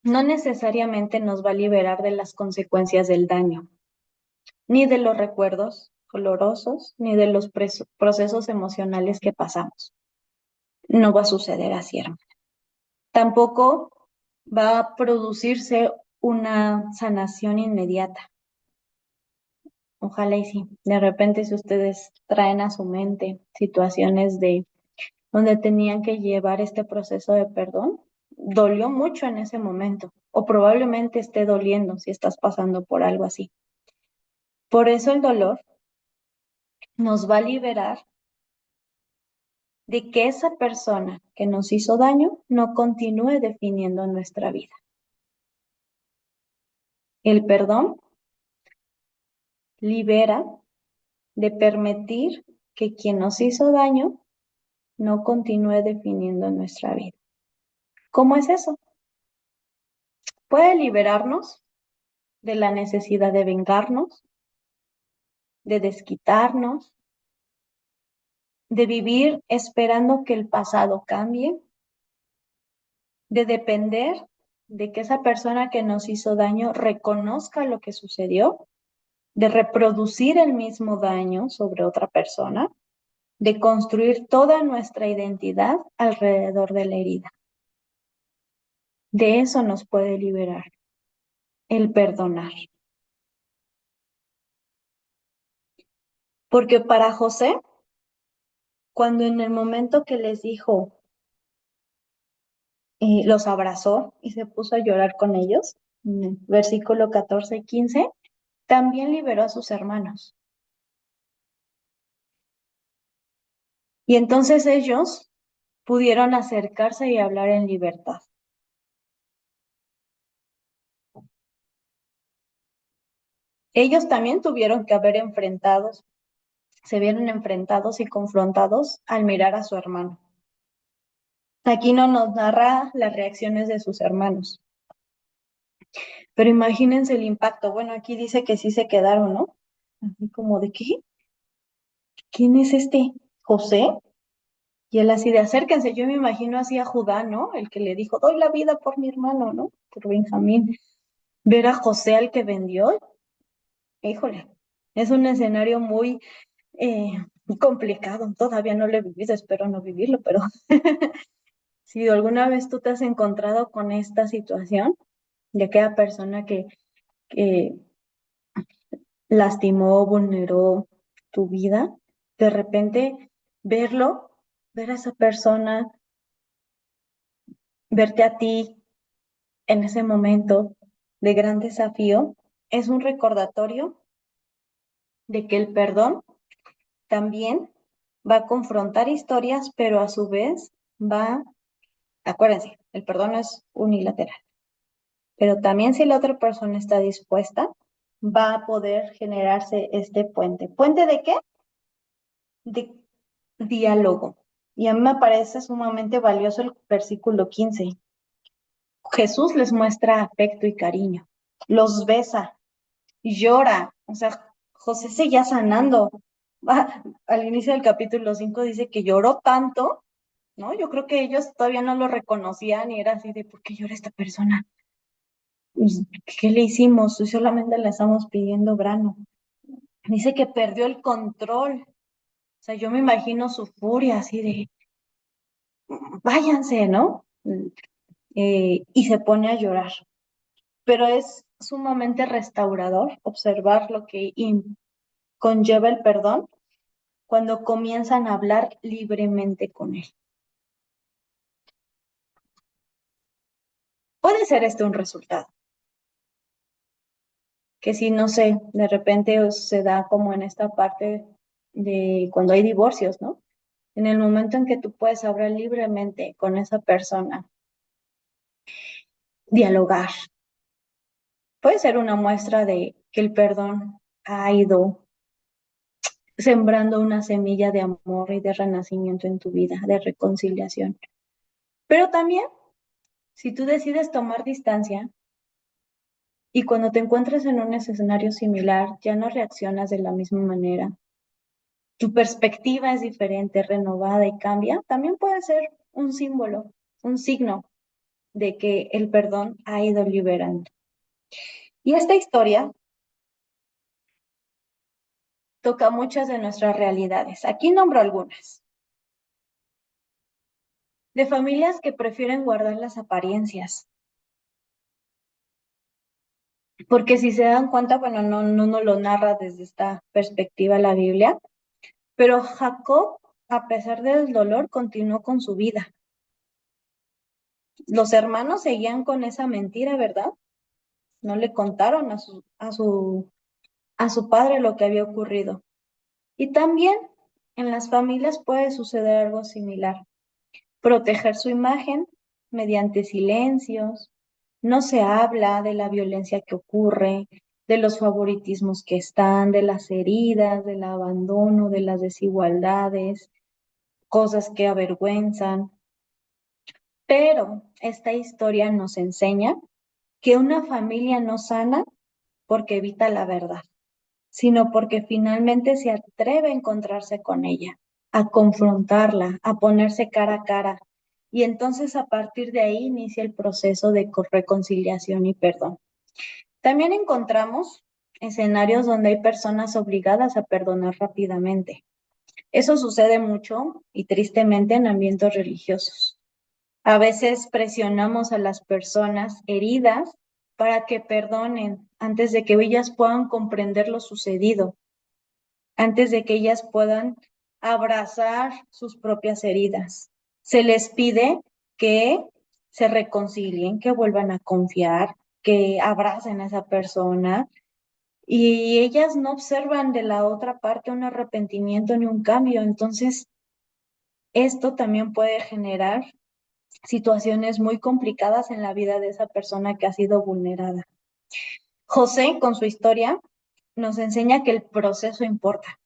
no necesariamente nos va a liberar de las consecuencias del daño, ni de los recuerdos dolorosos, ni de los procesos emocionales que pasamos. No va a suceder así, hermana. Tampoco va a producirse una sanación inmediata. Ojalá y sí. De repente, si ustedes traen a su mente situaciones de donde tenían que llevar este proceso de perdón, dolió mucho en ese momento, o probablemente esté doliendo si estás pasando por algo así. Por eso el dolor nos va a liberar de que esa persona que nos hizo daño no continúe definiendo nuestra vida. El perdón libera de permitir que quien nos hizo daño no continúe definiendo nuestra vida. ¿Cómo es eso? Puede liberarnos de la necesidad de vengarnos, de desquitarnos, de vivir esperando que el pasado cambie, de depender de que esa persona que nos hizo daño reconozca lo que sucedió, de reproducir el mismo daño sobre otra persona, de construir toda nuestra identidad alrededor de la herida. De eso nos puede liberar el perdonar. Porque para José, cuando en el momento que les dijo, los abrazó y se puso a llorar con ellos, en el versículo 14 y 15, también liberó a sus hermanos. Y entonces ellos pudieron acercarse y hablar en libertad. Ellos también tuvieron que haber se vieron enfrentados y confrontados al mirar a su hermano. Aquí no nos narra las reacciones de sus hermanos, pero imagínense el impacto. Bueno, aquí dice que sí se quedaron, ¿no? Así como de, ¿qué? ¿Quién es este? ¿José? Y él así de acérquense, yo me imagino así a Judá, ¿no? El que le dijo, doy la vida por mi hermano, ¿no? Por Benjamín. Ver a José al que vendió, híjole, es un escenario muy eh, complicado. Todavía no lo he vivido, espero no vivirlo, pero si alguna vez tú te has encontrado con esta situación de aquella persona que lastimó, vulneró tu vida, de repente verlo, ver a esa persona, verte a ti en ese momento de gran desafío, es un recordatorio de que el perdón también va a confrontar historias, pero a su vez acuérdense, el perdón no es unilateral, pero también si la otra persona está dispuesta, va a poder generarse este puente. ¿Puente de qué? De diálogo. Y a mí me parece sumamente valioso el versículo 15. Jesús les muestra afecto y cariño, los besa, llora, o sea, José seguía sanando. Al inicio del capítulo 5 dice que lloró tanto, ¿no? Yo creo que ellos todavía no lo reconocían y era así de, ¿por qué llora esta persona? Pues, ¿qué le hicimos? Solamente le estamos pidiendo grano. Dice que perdió el control. O sea, yo me imagino su furia así de, váyanse, ¿no? Y se pone a llorar. Pero es sumamente restaurador observar lo que conlleva el perdón cuando comienzan a hablar libremente con él. Puede ser este un resultado, que si no sé, de repente se da como en esta parte de cuando hay divorcios, ¿no? En el momento en que tú puedes hablar libremente con esa persona, dialogar, puede ser una muestra de que el perdón ha ido sembrando una semilla de amor y de renacimiento en tu vida, de reconciliación. Pero también, si tú decides tomar distancia y cuando te encuentres en un escenario similar, ya no reaccionas de la misma manera, tu perspectiva es diferente, renovada y cambia, también puede ser un símbolo, un signo de que el perdón ha ido liberando. Y esta historia toca muchas de nuestras realidades. Aquí nombro algunas. De familias que prefieren guardar las apariencias Porque si se dan cuenta, bueno, no lo narra desde esta perspectiva la Biblia, pero Jacob, a pesar del dolor, continuó con su vida. Los hermanos seguían con esa mentira, ¿verdad? No le contaron a su padre lo que había ocurrido. Y también en las familias puede suceder algo similar. Proteger su imagen mediante silencios. No se habla de la violencia que ocurre, de los favoritismos que están, de las heridas, del abandono, de las desigualdades, cosas que avergüenzan. Pero esta historia nos enseña que una familia no sana porque evita la verdad, sino porque finalmente se atreve a encontrarse con ella, a confrontarla, a ponerse cara a cara. Y entonces a partir de ahí inicia el proceso de reconciliación y perdón. También encontramos escenarios donde hay personas obligadas a perdonar rápidamente. Eso sucede mucho y tristemente en ambientes religiosos. A veces presionamos a las personas heridas para que perdonen antes de que ellas puedan comprender lo sucedido, antes de que ellas puedan abrazar sus propias heridas. Se les pide que se reconcilien, que vuelvan a confiar, que abracen a esa persona y ellas no observan de la otra parte un arrepentimiento ni un cambio. Entonces, esto también puede generar situaciones muy complicadas en la vida de esa persona que ha sido vulnerada. José, con su historia, nos enseña que el proceso importa.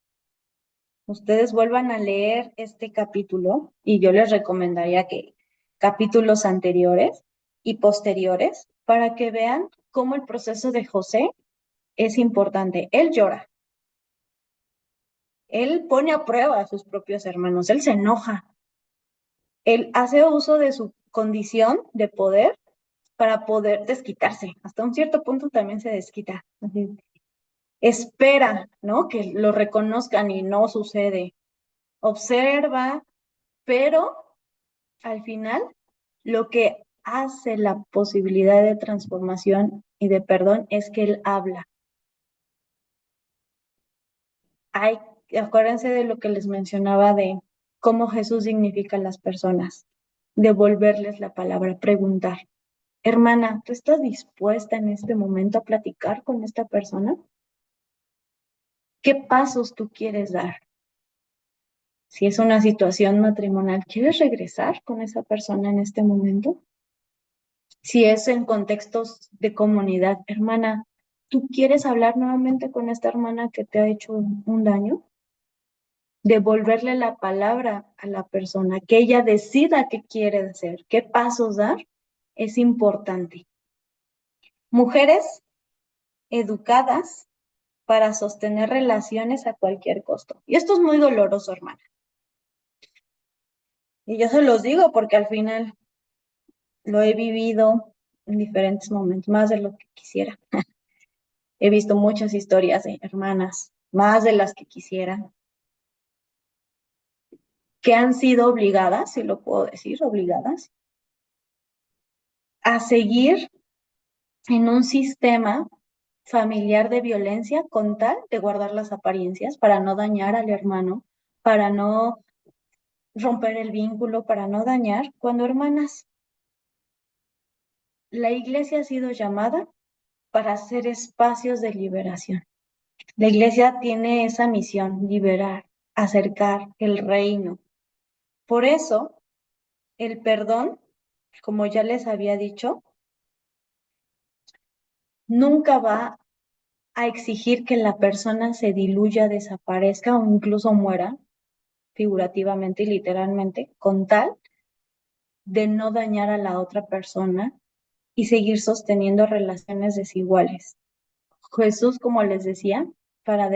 Ustedes vuelvan a leer este capítulo y yo les recomendaría que capítulos anteriores y posteriores para que vean cómo el proceso de José es importante. Él llora, él pone a prueba a sus propios hermanos, él se enoja, él hace uso de su condición de poder para poder desquitarse. Hasta un cierto punto también se desquita. Así, espera, ¿no? Que lo reconozcan y no sucede. Observa, pero al final lo que hace la posibilidad de transformación y de perdón es que él habla. Hay, acuérdense de lo que les mencionaba de cómo Jesús dignifica a las personas, devolverles la palabra, preguntar. Hermana, ¿tú estás dispuesta en este momento a platicar con esta persona? ¿Qué pasos tú quieres dar? Si es una situación matrimonial, ¿quieres regresar con esa persona en este momento? Si es en contextos de comunidad, hermana, ¿tú quieres hablar nuevamente con esta hermana que te ha hecho un daño? Devolverle la palabra a la persona, que ella decida qué quiere hacer, qué pasos dar, es importante. Mujeres educadas para sostener relaciones a cualquier costo. Y esto es muy doloroso, hermana. Y yo se los digo porque al final lo he vivido en diferentes momentos, más de lo que quisiera. He visto muchas historias de hermanas, más de las que quisiera, que han sido obligadas, si lo puedo decir, obligadas, a seguir en un sistema familiar de violencia con tal de guardar las apariencias para no dañar al hermano, para no romper el vínculo, para no dañar, cuando hermanas, la iglesia ha sido llamada para hacer espacios de liberación. La iglesia tiene esa misión, liberar, acercar el reino. Por eso, el perdón, como ya les había dicho, nunca va a exigir que la persona se diluya, desaparezca o incluso muera, figurativamente y literalmente, con tal de no dañar a la otra persona y seguir sosteniendo relaciones desiguales. Jesús, como les decía, para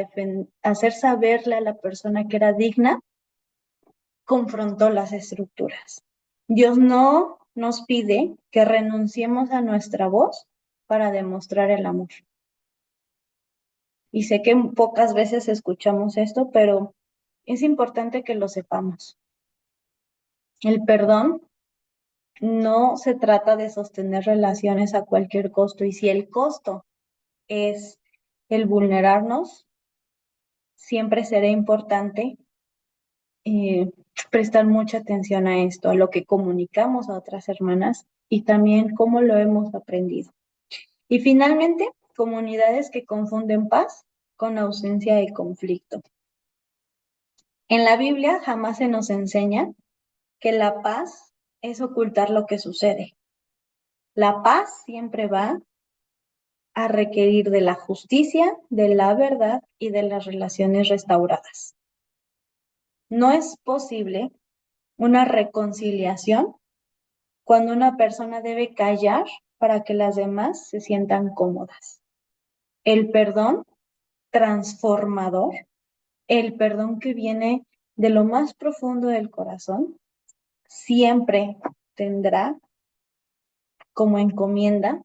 hacer saberle a la persona que era digna, confrontó las estructuras. Dios no nos pide que renunciemos a nuestra voz para demostrar el amor. Y sé que pocas veces escuchamos esto, pero es importante que lo sepamos. El perdón no se trata de sostener relaciones a cualquier costo, y si el costo es el vulnerarnos. Siempre será importante prestar mucha atención a esto, a lo que comunicamos a otras hermanas y también cómo lo hemos aprendido. Y finalmente, comunidades que confunden paz con ausencia de conflicto. En la Biblia jamás se nos enseña que la paz es ocultar lo que sucede. La paz siempre va a requerir de la justicia, de la verdad y de las relaciones restauradas. No es posible una reconciliación cuando una persona debe callar para que las demás se sientan cómodas. El perdón transformador, el perdón que viene de lo más profundo del corazón, siempre tendrá como encomienda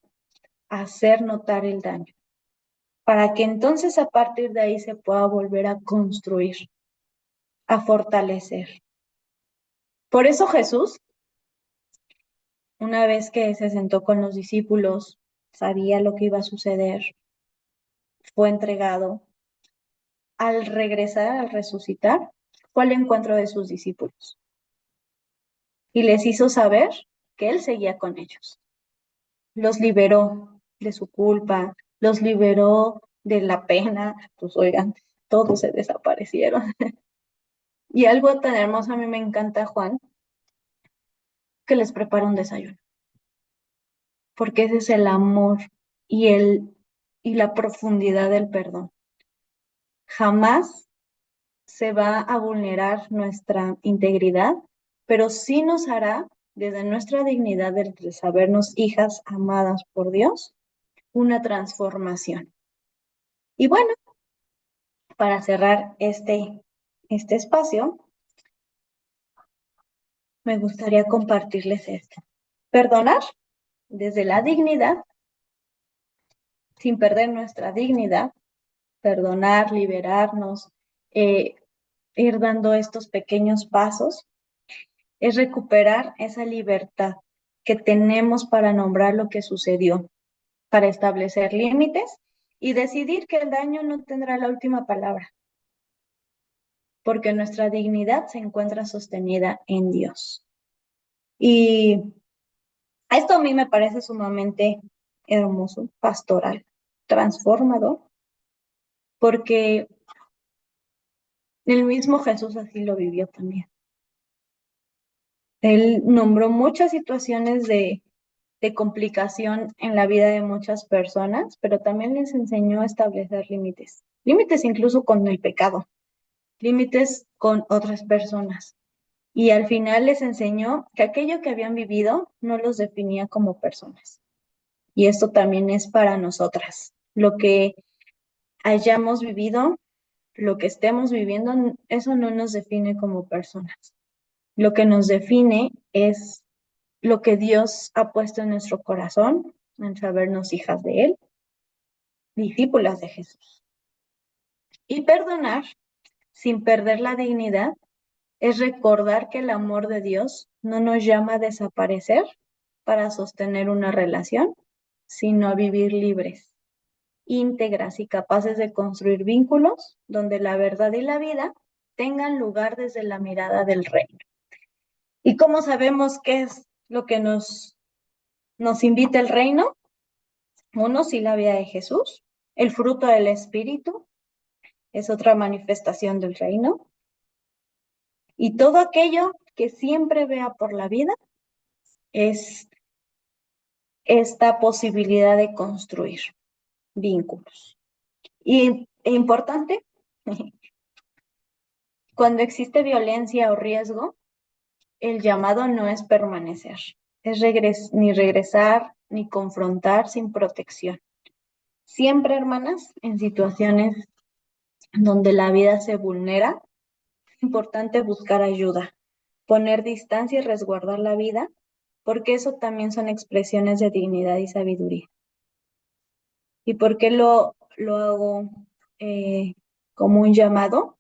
hacer notar el daño, para que entonces a partir de ahí se pueda volver a construir, a fortalecer. Por eso Jesús, una vez que se sentó con los discípulos, sabía lo que iba a suceder, fue entregado. Al regresar, al resucitar, fue al encuentro de sus discípulos y les hizo saber que él seguía con ellos. Los liberó de su culpa, los liberó de la pena, pues oigan, todos se desaparecieron. Y algo tan hermoso, a mí me encanta Juan, que les prepara un desayuno, porque ese es el amor y, y la profundidad del perdón. Jamás se va a vulnerar nuestra integridad, pero sí nos hará, desde nuestra dignidad de sabernos hijas amadas por Dios, una transformación. Y bueno, para cerrar este espacio, me gustaría compartirles esto. Perdonar desde la dignidad, sin perder nuestra dignidad, perdonar, liberarnos, ir dando estos pequeños pasos, es recuperar esa libertad que tenemos para nombrar lo que sucedió, para establecer límites y decidir que el daño no tendrá la última palabra, porque nuestra dignidad se encuentra sostenida en Dios. Y esto a mí me parece sumamente hermoso, pastoral, transformador, porque el mismo Jesús así lo vivió también. Él nombró muchas situaciones de complicación en la vida de muchas personas, pero también les enseñó a establecer límites, límites incluso con el pecado, límites con otras personas. Y al final les enseñó que aquello que habían vivido no los definía como personas. Y esto también es para nosotras. Lo que hayamos vivido, lo que estemos viviendo, eso no nos define como personas. Lo que nos define es lo que Dios ha puesto en nuestro corazón, en sabernos hijas de Él, discípulas de Jesús. Y perdonar, sin perder la dignidad, es recordar que el amor de Dios no nos llama a desaparecer para sostener una relación, sino a vivir libres, íntegras y capaces de construir vínculos donde la verdad y la vida tengan lugar desde la mirada del reino. ¿Y cómo sabemos qué es lo que nos invita el reino? Uno, sí, la vida de Jesús. El fruto del Espíritu es otra manifestación del reino. Y todo aquello que siempre vea por la vida es esta posibilidad de construir vínculos. Y importante, cuando existe violencia o riesgo, el llamado no es permanecer, es ni regresar ni confrontar sin protección. Siempre, hermanas, en situaciones donde la vida se vulnera, es importante buscar ayuda, poner distancia y resguardar la vida, porque eso también son expresiones de dignidad y sabiduría. ¿Y por qué lo hago como un llamado?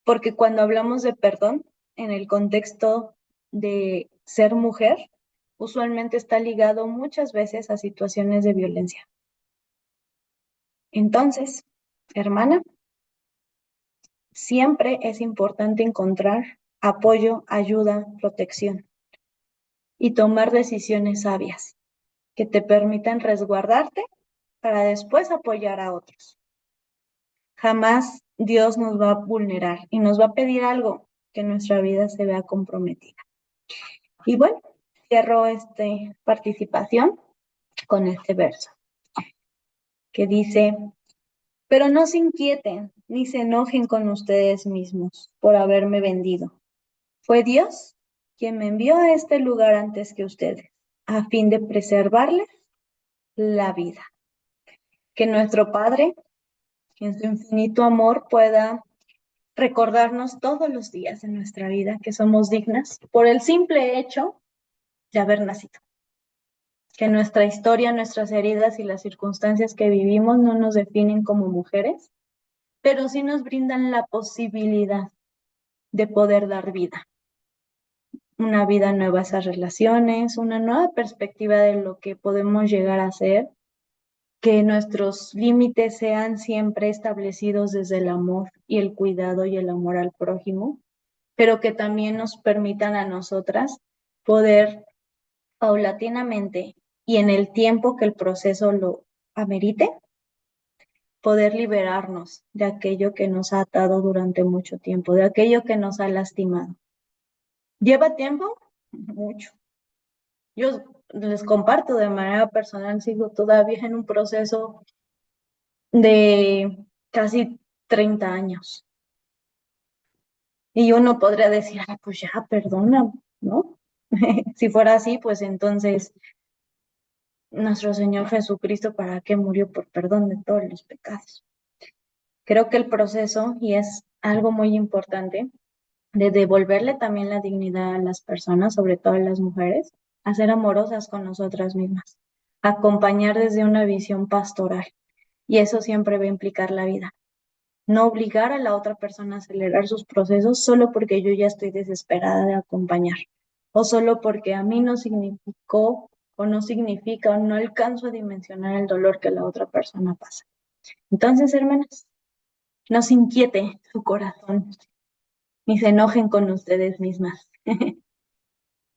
Porque cuando hablamos de perdón, en el contexto de ser mujer, usualmente está ligado muchas veces a situaciones de violencia. Entonces, hermana, siempre es importante encontrar apoyo, ayuda, protección y tomar decisiones sabias que te permitan resguardarte para después apoyar a otros. Jamás Dios nos va a vulnerar y nos va a pedir algo que nuestra vida se vea comprometida. Y bueno, cierro esta participación con este verso que dice: pero no se inquieten ni se enojen con ustedes mismos por haberme vendido. Fue Dios quien me envió a este lugar antes que ustedes, a fin de preservarles la vida. Que nuestro Padre, en su infinito amor, pueda recordarnos todos los días de nuestra vida que somos dignas por el simple hecho de haber nacido. Que nuestra historia, nuestras heridas y las circunstancias que vivimos no nos definen como mujeres, pero sí nos brindan la posibilidad de poder dar vida. Una vida nueva a esas relaciones, una nueva perspectiva de lo que podemos llegar a ser, que nuestros límites sean siempre establecidos desde el amor y el cuidado y el amor al prójimo, pero que también nos permitan a nosotras poder paulatinamente y en el tiempo que el proceso lo amerite, poder liberarnos de aquello que nos ha atado durante mucho tiempo, de aquello que nos ha lastimado. ¿Lleva tiempo? Mucho. Yo les comparto de manera personal, sigo todavía en un proceso de casi 30 años. Y uno podría decir, ah, pues ya, perdona, ¿no? Si fuera así, pues entonces nuestro Señor Jesucristo, ¿para qué murió? Por perdón de todos los pecados. Creo que el proceso, y es algo muy importante, de devolverle también la dignidad a las personas, sobre todo a las mujeres, a ser amorosas con nosotras mismas, acompañar desde una visión pastoral. Y eso siempre va a implicar la vida. No obligar a la otra persona a acelerar sus procesos solo porque yo ya estoy desesperada de acompañar, o solo porque a mí no significó o no significa o no alcanzo a dimensionar el dolor que la otra persona pasa. Entonces, hermanas, no se inquiete su corazón, ni se enojen con ustedes mismas.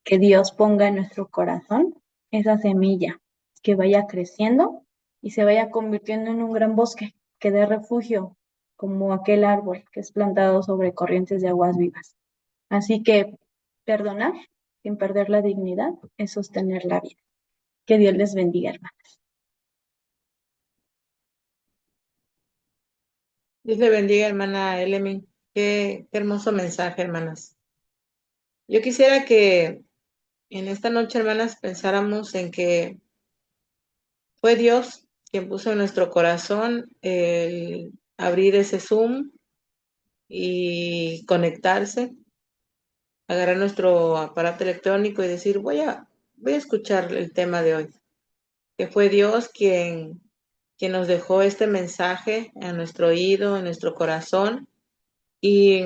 Que Dios ponga en nuestro corazón esa semilla que vaya creciendo y se vaya convirtiendo en un gran bosque que dé refugio, como aquel árbol que es plantado sobre corrientes de aguas vivas. Así que perdonar sin perder la dignidad es sostener la vida. Que Dios les bendiga, hermanas. Dios le bendiga, hermana Elemi. Qué hermoso mensaje, hermanas. Yo quisiera que en esta noche, hermanas, pensáramos en que fue Dios quien puso en nuestro corazón el abrir ese Zoom y conectarse, agarrar nuestro aparato electrónico y decir, voy a escuchar el tema de hoy. Que fue Dios quien nos dejó este mensaje a nuestro oído, en nuestro corazón, y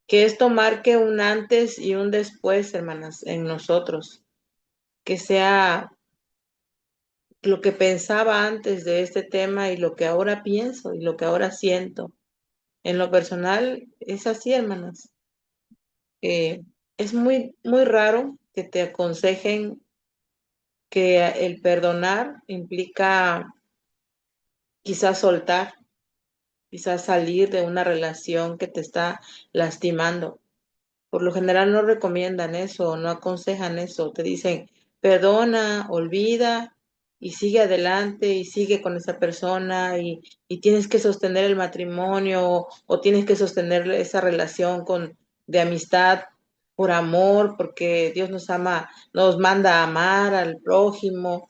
que esto marque un antes y un después, hermanas, en nosotros. Que sea lo que pensaba antes de este tema y lo que ahora pienso y lo que ahora siento. En lo personal es así, hermanas. Eh, es muy raro que te aconsejen que el perdonar implica quizás soltar, quizás salir de una relación que te está lastimando. Por lo general no recomiendan eso, no aconsejan eso. Te dicen, perdona, olvida y sigue adelante y sigue con esa persona y tienes que sostener el matrimonio o tienes que sostener esa relación de amistad por amor, porque Dios nos ama, nos manda a amar al prójimo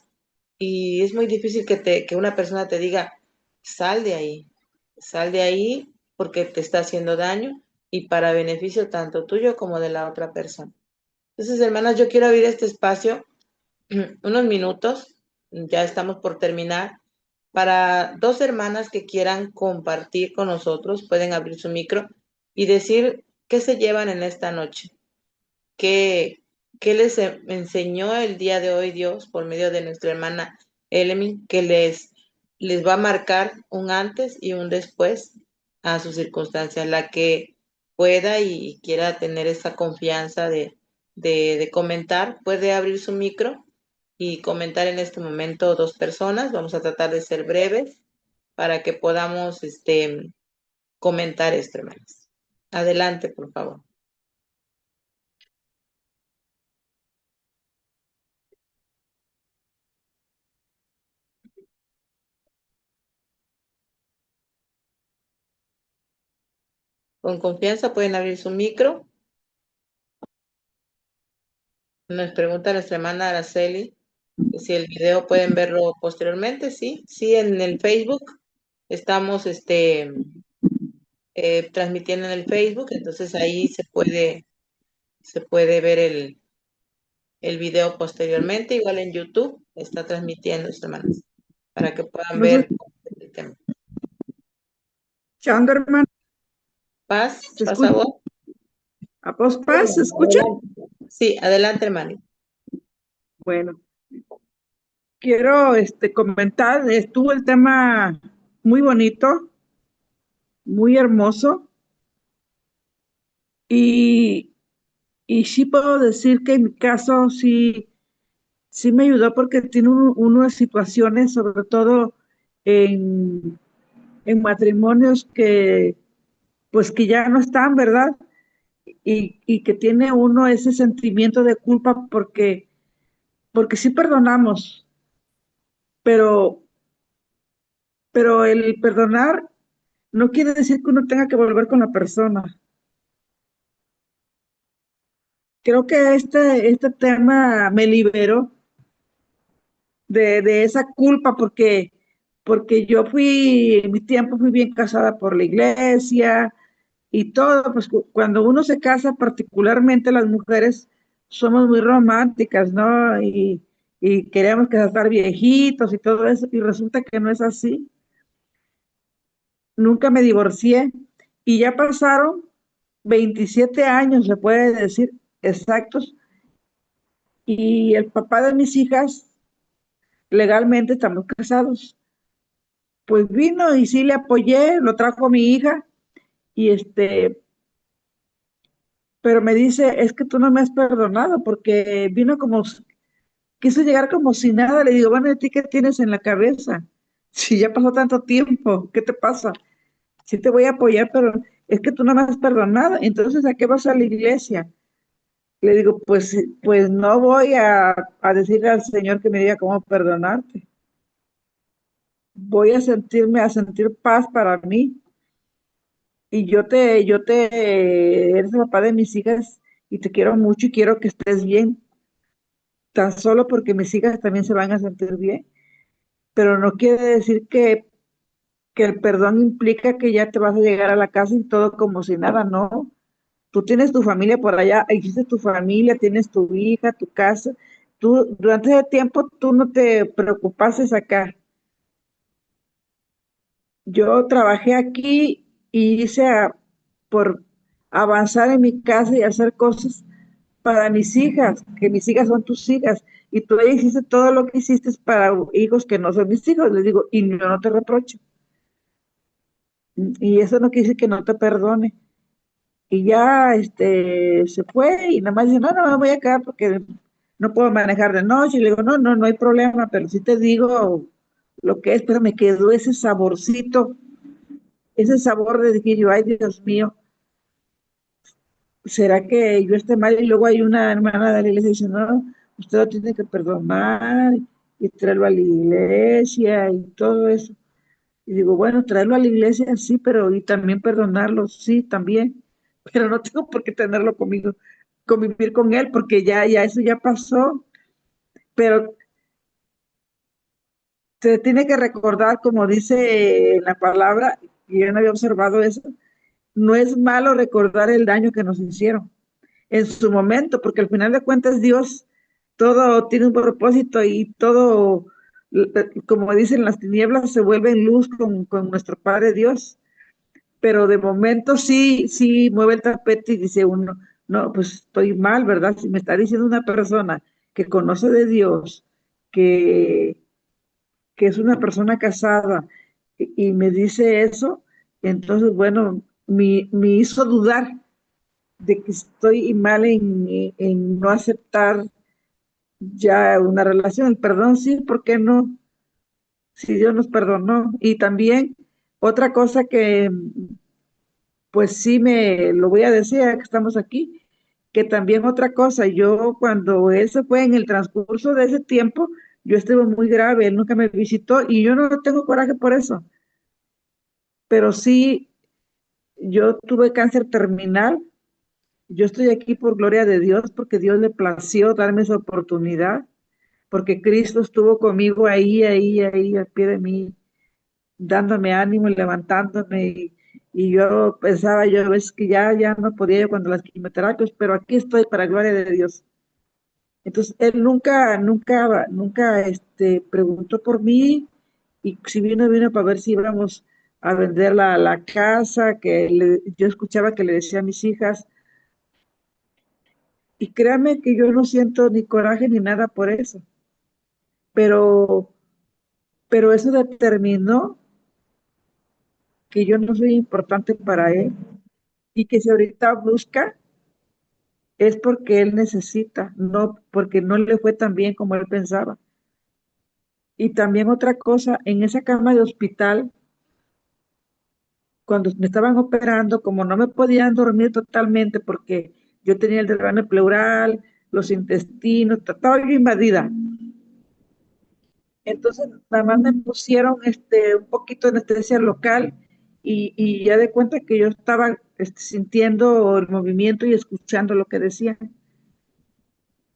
y es muy difícil que una persona te diga, sal de ahí porque te está haciendo daño y para beneficio tanto tuyo como de la otra persona. Entonces, hermanas, yo quiero abrir este espacio unos minutos, ya estamos por terminar, para dos hermanas que quieran compartir con nosotros, pueden abrir su micro y decir qué se llevan en esta noche, qué, qué les enseñó el día de hoy Dios por medio de nuestra hermana Elemi, que les les va a marcar un antes y un después a sus circunstancias. La que pueda y quiera tener esa confianza de comentar, puede abrir su micro y comentar en este momento dos personas. Vamos a tratar de ser breves para que podamos comentar esto, hermanos. Adelante, por favor. Con confianza pueden abrir su micro. Nos pregunta nuestra hermana Araceli que si el video pueden verlo posteriormente. Sí, sí, en el Facebook estamos transmitiendo en el Facebook, entonces ahí se puede ver el video posteriormente. Igual en YouTube está transmitiendo, hermanos, para que puedan No sé, ver el tema. Chanderman, Paz, ¿se por escucha? favor. Paz, ¿se escucha? Sí, adelante, hermano. Bueno, quiero comentar, estuvo el tema muy bonito, muy hermoso, y, y sí puedo decir que en mi caso sí me ayudó porque tiene unas situaciones, sobre todo en, en matrimonios que pues que ya no están, ¿verdad? Y que tiene uno ese sentimiento de culpa porque sí perdonamos, pero, pero el perdonar no quiere decir que uno tenga que volver con la persona. Creo que este tema me liberó de esa culpa porque yo en mi tiempo fui bien casada por la iglesia y todo, pues cuando uno se casa, particularmente las mujeres, somos muy románticas, ¿no? Y queremos casar viejitos y todo eso, y resulta que no es así. Nunca me divorcié y ya pasaron 27 años, se puede decir, exactos, y el papá de mis hijas, legalmente estamos casados. Pues vino y sí le apoyé, lo trajo mi hija, y pero me dice, es que tú no me has perdonado, porque vino quiso llegar como si nada. Le digo, bueno, ¿a ti qué tienes en la cabeza? Si ya pasó tanto tiempo, ¿qué te pasa? Sí te voy a apoyar, pero es que tú no me has perdonado. Entonces, ¿a qué vas a la iglesia? Le digo, pues no voy a decirle al Señor que me diga cómo perdonarte. Voy a sentir paz para mí. Y eres el papá de mis hijas y te quiero mucho y quiero que estés bien, tan solo porque mis hijas también se van a sentir bien. Pero no quiere decir que el perdón implica que ya te vas a llegar a la casa y todo como si nada, no. Tú tienes tu familia por allá, hiciste tu familia, tienes tu hija, tu casa. Tú, durante ese tiempo, tú no te preocupaste acá. Yo trabajé aquí y por avanzar en mi casa y hacer cosas para mis hijas, que mis hijas son tus hijas, y tú hiciste todo lo que hiciste para hijos que no son mis hijos, les digo, y yo no te reprocho. Y eso no quiere decir que no te perdone. Y ya se fue y nada más dice, no, no me voy a quedar porque no puedo manejar de noche. Y le digo, no, no, no hay problema, pero sí te digo lo que es, pero me quedó ese saborcito, ese sabor de decir yo, ay Dios mío, ¿será que yo esté mal? Y luego hay una hermana de la iglesia que dice, no, usted lo tiene que perdonar y traerlo a la iglesia y todo eso. Y digo, bueno, traerlo a la iglesia sí, pero y también perdonarlo, sí, también, pero no tengo por qué tenerlo conmigo, convivir con él, porque ya eso ya pasó, pero se tiene que recordar, como dice la palabra, y yo no había observado eso, no es malo recordar el daño que nos hicieron en su momento, porque al final de cuentas Dios todo tiene un propósito y todo, como dicen las tinieblas, se vuelve en luz con nuestro Padre Dios. Pero de momento sí mueve el tapete y dice uno, no, pues estoy mal, ¿verdad? Si me está diciendo una persona que conoce de Dios, que, que es una persona casada y me dice eso, entonces, bueno, me hizo dudar de que estoy mal en no aceptar ya una relación. El perdón sí, ¿por qué no? Si Dios nos perdonó. Y también otra cosa que, pues sí me lo voy a decir, ya que estamos aquí, que también otra cosa, yo cuando él se fue en el transcurso de ese tiempo, yo estuve muy grave, él nunca me visitó y yo no tengo coraje por eso, pero sí, yo tuve cáncer terminal. Yo estoy aquí por gloria de Dios, porque Dios le plació darme esa oportunidad, porque Cristo estuvo conmigo ahí, al pie de mí, dándome ánimo y levantándome. Y yo pensaba, yo a veces que ya no podía yo cuando las quimioterapias, pero aquí estoy para gloria de Dios. Entonces, él nunca, preguntó por mí, y si vino para ver si íbamos a vender la casa, yo escuchaba que le decía a mis hijas, y créame que yo no siento ni coraje ni nada por eso, pero, pero eso determinó que yo no soy importante para él, y que si ahorita busca es porque él necesita, no porque no le fue tan bien como él pensaba. Y también otra cosa, en esa cama de hospital, cuando me estaban operando, como no me podían dormir totalmente porque yo tenía el derrame pleural, los intestinos, estaba yo invadida. Entonces, nada más me pusieron un poquito de anestesia local, y ya de cuenta que yo estaba sintiendo el movimiento y escuchando lo que decían.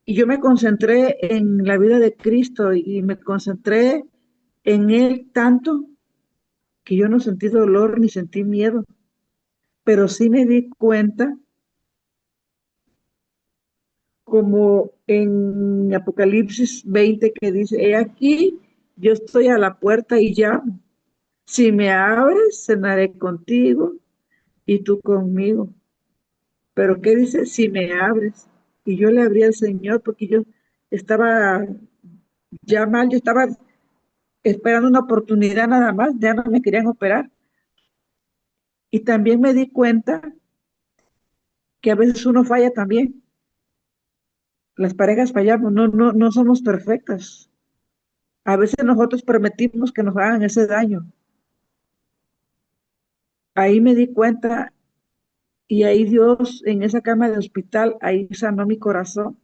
Y yo me concentré en la vida de Cristo y me concentré en Él tanto que yo no sentí dolor ni sentí miedo, pero sí me di cuenta, como en Apocalipsis 20 que dice, he aquí, yo estoy a la puerta y llamo. Si me abres, cenaré contigo y tú conmigo. Pero ¿qué dice? Si me abres. Y yo le abrí al Señor porque yo estaba ya mal, yo estaba esperando una oportunidad nada más, ya no me querían operar. Y también me di cuenta que a veces uno falla también. Las parejas fallamos, no somos perfectas. A veces nosotros permitimos que nos hagan ese daño. Ahí me di cuenta, y ahí Dios, en esa cama de hospital, ahí sanó mi corazón.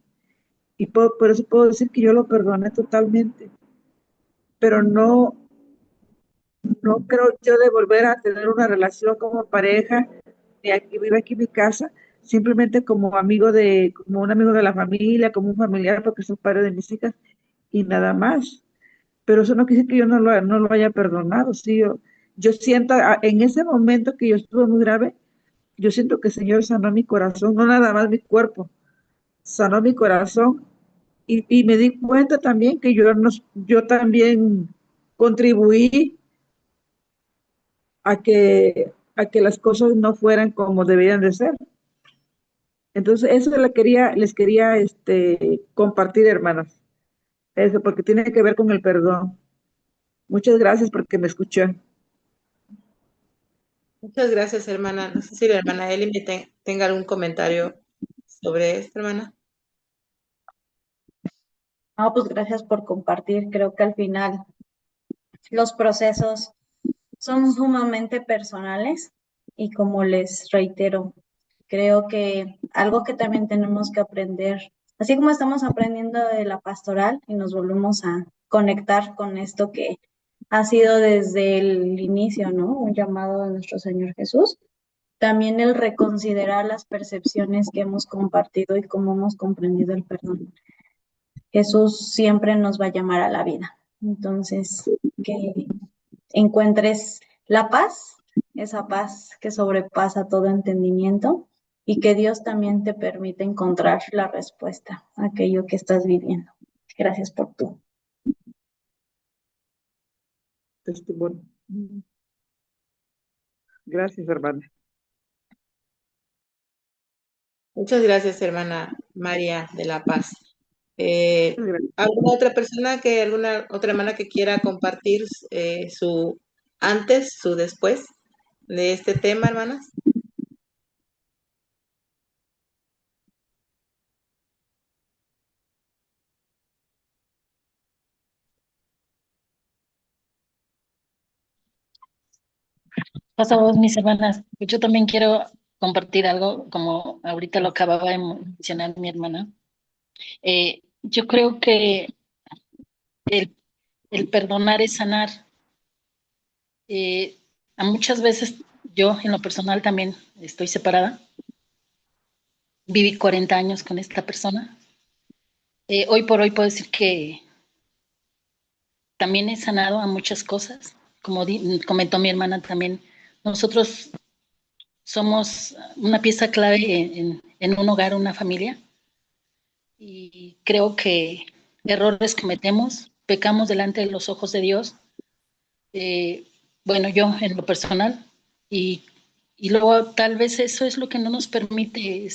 Y por eso puedo decir que yo lo perdoné totalmente. Pero no creo yo de volver a tener una relación como pareja, ni aquí vive aquí en mi casa, simplemente como un amigo de la familia, como un familiar, porque es el padre de mis hijas, y nada más. Pero eso no quiere decir que yo no lo haya perdonado. Sí, yo siento, en ese momento que yo estuve muy grave, yo siento que el Señor sanó mi corazón, no nada más mi cuerpo, sanó mi corazón, y me di cuenta también que yo también contribuí a que las cosas no fueran como debían de ser. Entonces, eso les quería compartir, hermanas. Eso, porque tiene que ver con el perdón. Muchas gracias porque me escuchó. Muchas gracias, hermana. No sé si la hermana Eli tenga algún comentario sobre esto, hermana. No, pues gracias por compartir. Creo que al final los procesos son sumamente personales y como les reitero, creo que algo que también tenemos que aprender, así como estamos aprendiendo de la pastoral y nos volvemos a conectar con esto que ha sido desde el inicio, ¿no? Un llamado de nuestro Señor Jesús. También el reconsiderar las percepciones que hemos compartido y cómo hemos comprendido el perdón. Jesús siempre nos va a llamar a la vida. Entonces, que encuentres la paz, esa paz que sobrepasa todo entendimiento y que Dios también te permite encontrar la respuesta a aquello que estás viviendo. Gracias por tu. Bueno, gracias, hermana. Muchas gracias, hermana María de la Paz. ¿Alguna otra persona alguna otra hermana que quiera compartir su antes, su después de este tema, hermanas? Pasados mis hermanas, pues yo también quiero compartir algo, como ahorita lo acababa de mencionar mi hermana. Yo creo que el, el perdonar es sanar. A muchas veces yo en lo personal también estoy separada. Viví 40 años con esta persona. Hoy por hoy puedo decir que también he sanado a muchas cosas. Como comentó mi hermana también, nosotros somos una pieza clave en un hogar, una familia. Y creo que errores cometemos, pecamos delante de los ojos de Dios. Eh, bueno, yo en lo personal, y, y luego tal vez eso es lo que no nos permite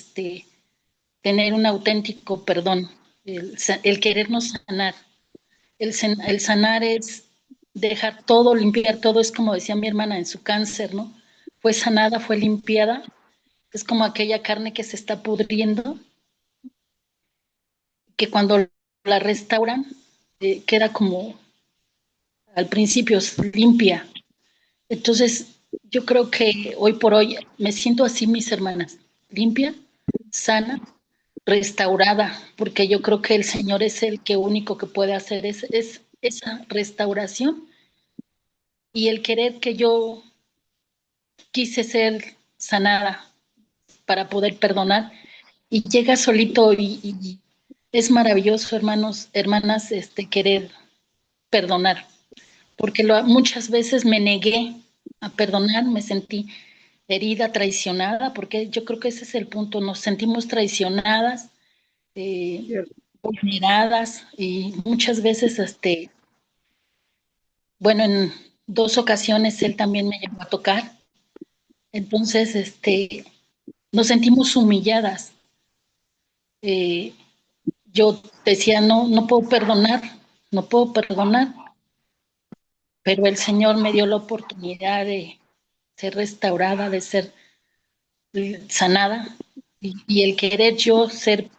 tener un auténtico perdón, el querernos sanar. El sanar es dejar todo, limpiar todo, es como decía mi hermana en su cáncer, ¿no? Fue sanada, fue limpiada, es como aquella carne que se está pudriendo, que cuando la restauran queda como al principio limpia. Entonces, yo creo que hoy por hoy me siento así, mis hermanas, limpia, sana, restaurada, porque yo creo que el Señor es el que único que puede hacer es esa restauración y el querer que yo quise ser sanada para poder perdonar y llega solito y es maravilloso, hermanos, hermanas, querer perdonar, porque muchas veces me negué a perdonar, me sentí herida, traicionada, porque yo creo que ese es el punto, nos sentimos traicionadas, vulneradas y muchas veces, bueno, en 2 ocasiones él también me llegó a tocar, entonces, nos sentimos humilladas. Eh, yo decía, no, no puedo perdonar, no puedo perdonar, pero el Señor me dio la oportunidad de ser restaurada, de ser sanada y el querer yo ser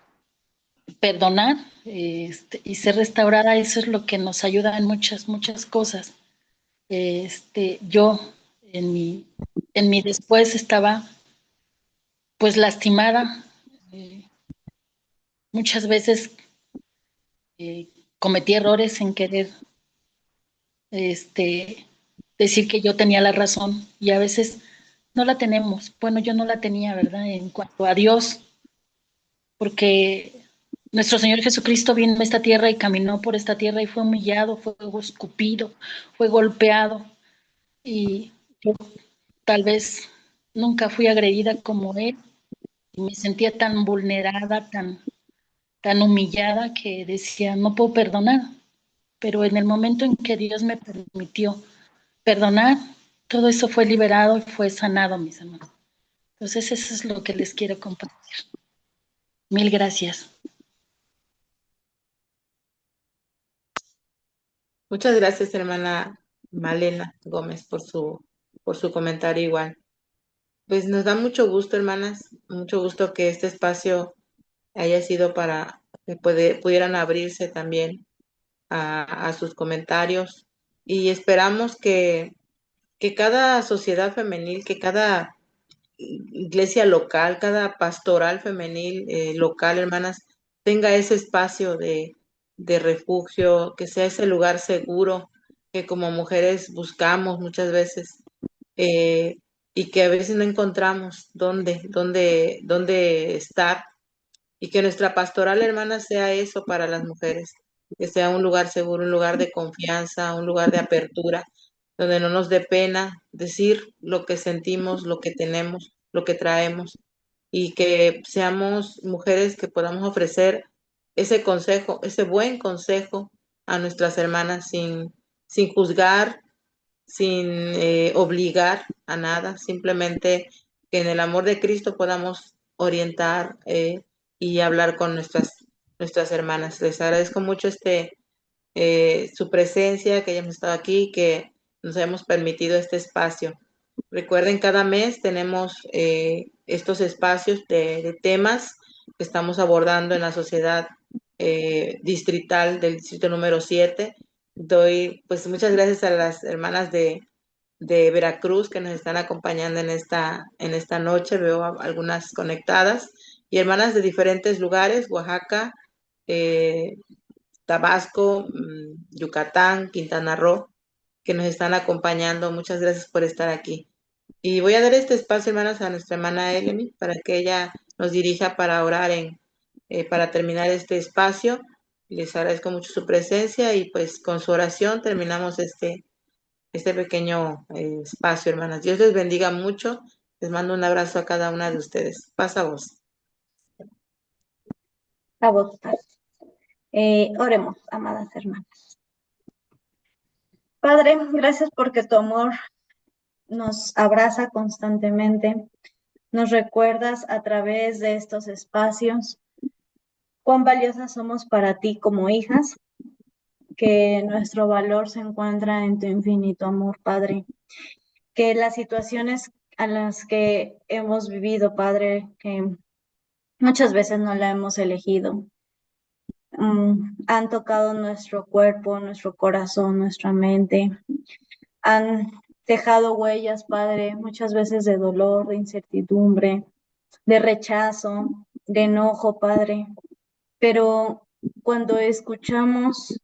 perdonar y ser restaurada, eso es lo que nos ayuda en muchas, muchas cosas. Yo en mi después estaba pues lastimada, eh, muchas veces cometí errores en querer decir que yo tenía la razón y a veces no la tenemos. Bueno, yo no la tenía, ¿verdad? En cuanto a Dios, porque nuestro Señor Jesucristo vino a esta tierra y caminó por esta tierra y fue humillado, fue escupido, fue golpeado y yo tal vez nunca fui agredida como Él y me sentía tan vulnerada, tan humillada que decía, no puedo perdonar, pero en el momento en que Dios me permitió perdonar, todo eso fue liberado y fue sanado, mis hermanos. Entonces eso es lo que les quiero compartir. Mil gracias. Muchas gracias, hermana Malena Gómez, por su comentario igual. Pues nos da mucho gusto, hermanas, mucho gusto que este espacio haya sido para que pudieran abrirse también a sus comentarios y esperamos que cada sociedad femenil, que cada iglesia local, cada pastoral femenil local, hermanas, tenga ese espacio de refugio, que sea ese lugar seguro que como mujeres buscamos muchas veces eh, y que a veces no encontramos dónde estar y que nuestra pastoral, hermana, sea eso para las mujeres, que sea un lugar seguro, un lugar de confianza, un lugar de apertura, donde no nos dé pena decir lo que sentimos, lo que tenemos, lo que traemos, y que seamos mujeres que podamos ofrecer ese consejo, ese buen consejo a nuestras hermanas sin juzgar, sin obligar a nada, simplemente que en el amor de Cristo podamos orientar y hablar con nuestras hermanas. Les agradezco mucho su presencia, que hayamos estado aquí, que nos hayamos permitido este espacio. Recuerden, cada mes tenemos estos espacios de temas que estamos abordando en la sociedad distrital del distrito número 7. Doy pues muchas gracias a las hermanas de Veracruz que nos están acompañando en esta noche. Veo algunas conectadas y hermanas de diferentes lugares: Oaxaca, Tabasco, Yucatán, Quintana Roo, que nos están acompañando. Muchas gracias por estar aquí. Y voy a dar este espacio, hermanas, a nuestra hermana Elemi para que ella nos dirija para orar para terminar este espacio. Les agradezco mucho su presencia y pues con su oración terminamos este pequeño espacio, hermanas. Dios les bendiga mucho. Les mando un abrazo a cada una de ustedes. Pasa vos. A vos, Padre. Oremos, amadas hermanas. Padre, gracias porque tu amor nos abraza constantemente. Nos recuerdas a través de estos espacios cuán valiosas somos para ti como hijas, que nuestro valor se encuentra en tu infinito amor, Padre. Que las situaciones a las que hemos vivido, Padre, que muchas veces no la hemos elegido, han tocado nuestro cuerpo, nuestro corazón, nuestra mente, han dejado huellas, Padre, muchas veces de dolor, de incertidumbre, de rechazo, de enojo, Padre. Pero cuando escudriñamos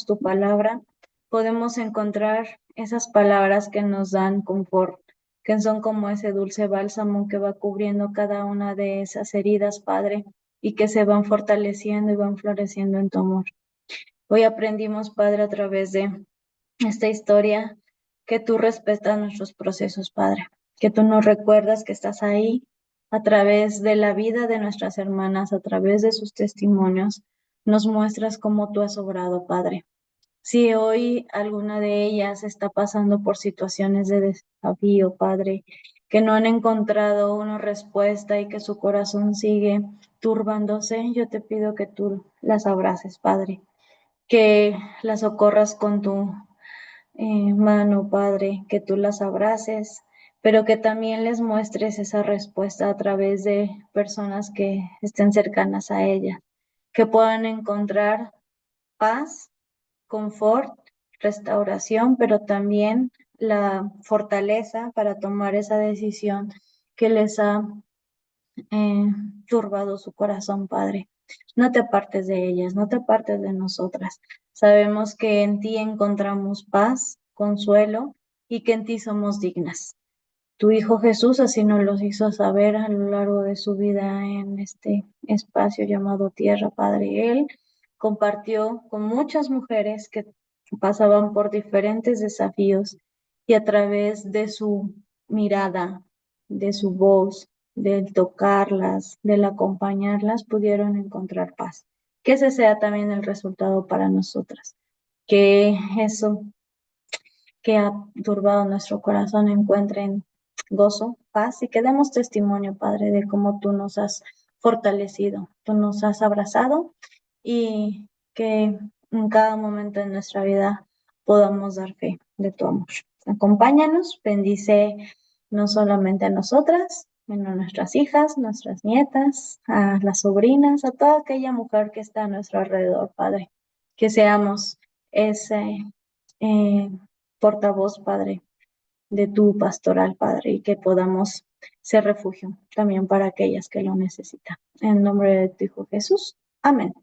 tu palabra, podemos encontrar esas palabras que nos dan confort, que son como ese dulce bálsamo que va cubriendo cada una de esas heridas, Padre, y que se van fortaleciendo y van floreciendo en tu amor. Hoy aprendimos, Padre, a través de esta historia, que tú respetas nuestros procesos, Padre, que tú nos recuerdas que estás ahí a través de la vida de nuestras hermanas, a través de sus testimonios, nos muestras cómo tú has obrado, Padre. Si hoy alguna de ellas está pasando por situaciones de desafío, Padre, que no han encontrado una respuesta y que su corazón sigue turbándose, yo te pido que tú las abraces, Padre, que las socorras con tu mano, Padre, que tú las abraces, pero que también les muestres esa respuesta a través de personas que estén cercanas a ellas, que puedan encontrar paz, confort, restauración, pero también la fortaleza para tomar esa decisión que les ha turbado su corazón, Padre. No te apartes de ellas, no te apartes de nosotras. Sabemos que en ti encontramos paz, consuelo y que en ti somos dignas. Tu Hijo Jesús así nos lo hizo saber a lo largo de su vida en este espacio llamado tierra, Padre. Él compartió con muchas mujeres que pasaban por diferentes desafíos y a través de su mirada, de su voz, del tocarlas, del acompañarlas, pudieron encontrar paz. Que ese sea también el resultado para nosotras. Que eso que ha turbado nuestro corazón encuentren gozo, paz y que demos testimonio, Padre, de cómo tú nos has fortalecido, tú nos has abrazado y que en cada momento de nuestra vida podamos dar fe de tu amor. Acompáñanos, bendice no solamente a nosotras, sino a nuestras hijas, nuestras nietas, a las sobrinas, a toda aquella mujer que está a nuestro alrededor, Padre. Que seamos ese portavoz, Padre, de tu pastoral, Padre, y que podamos ser refugio también para aquellas que lo necesitan. En nombre de tu Hijo Jesús. Amén.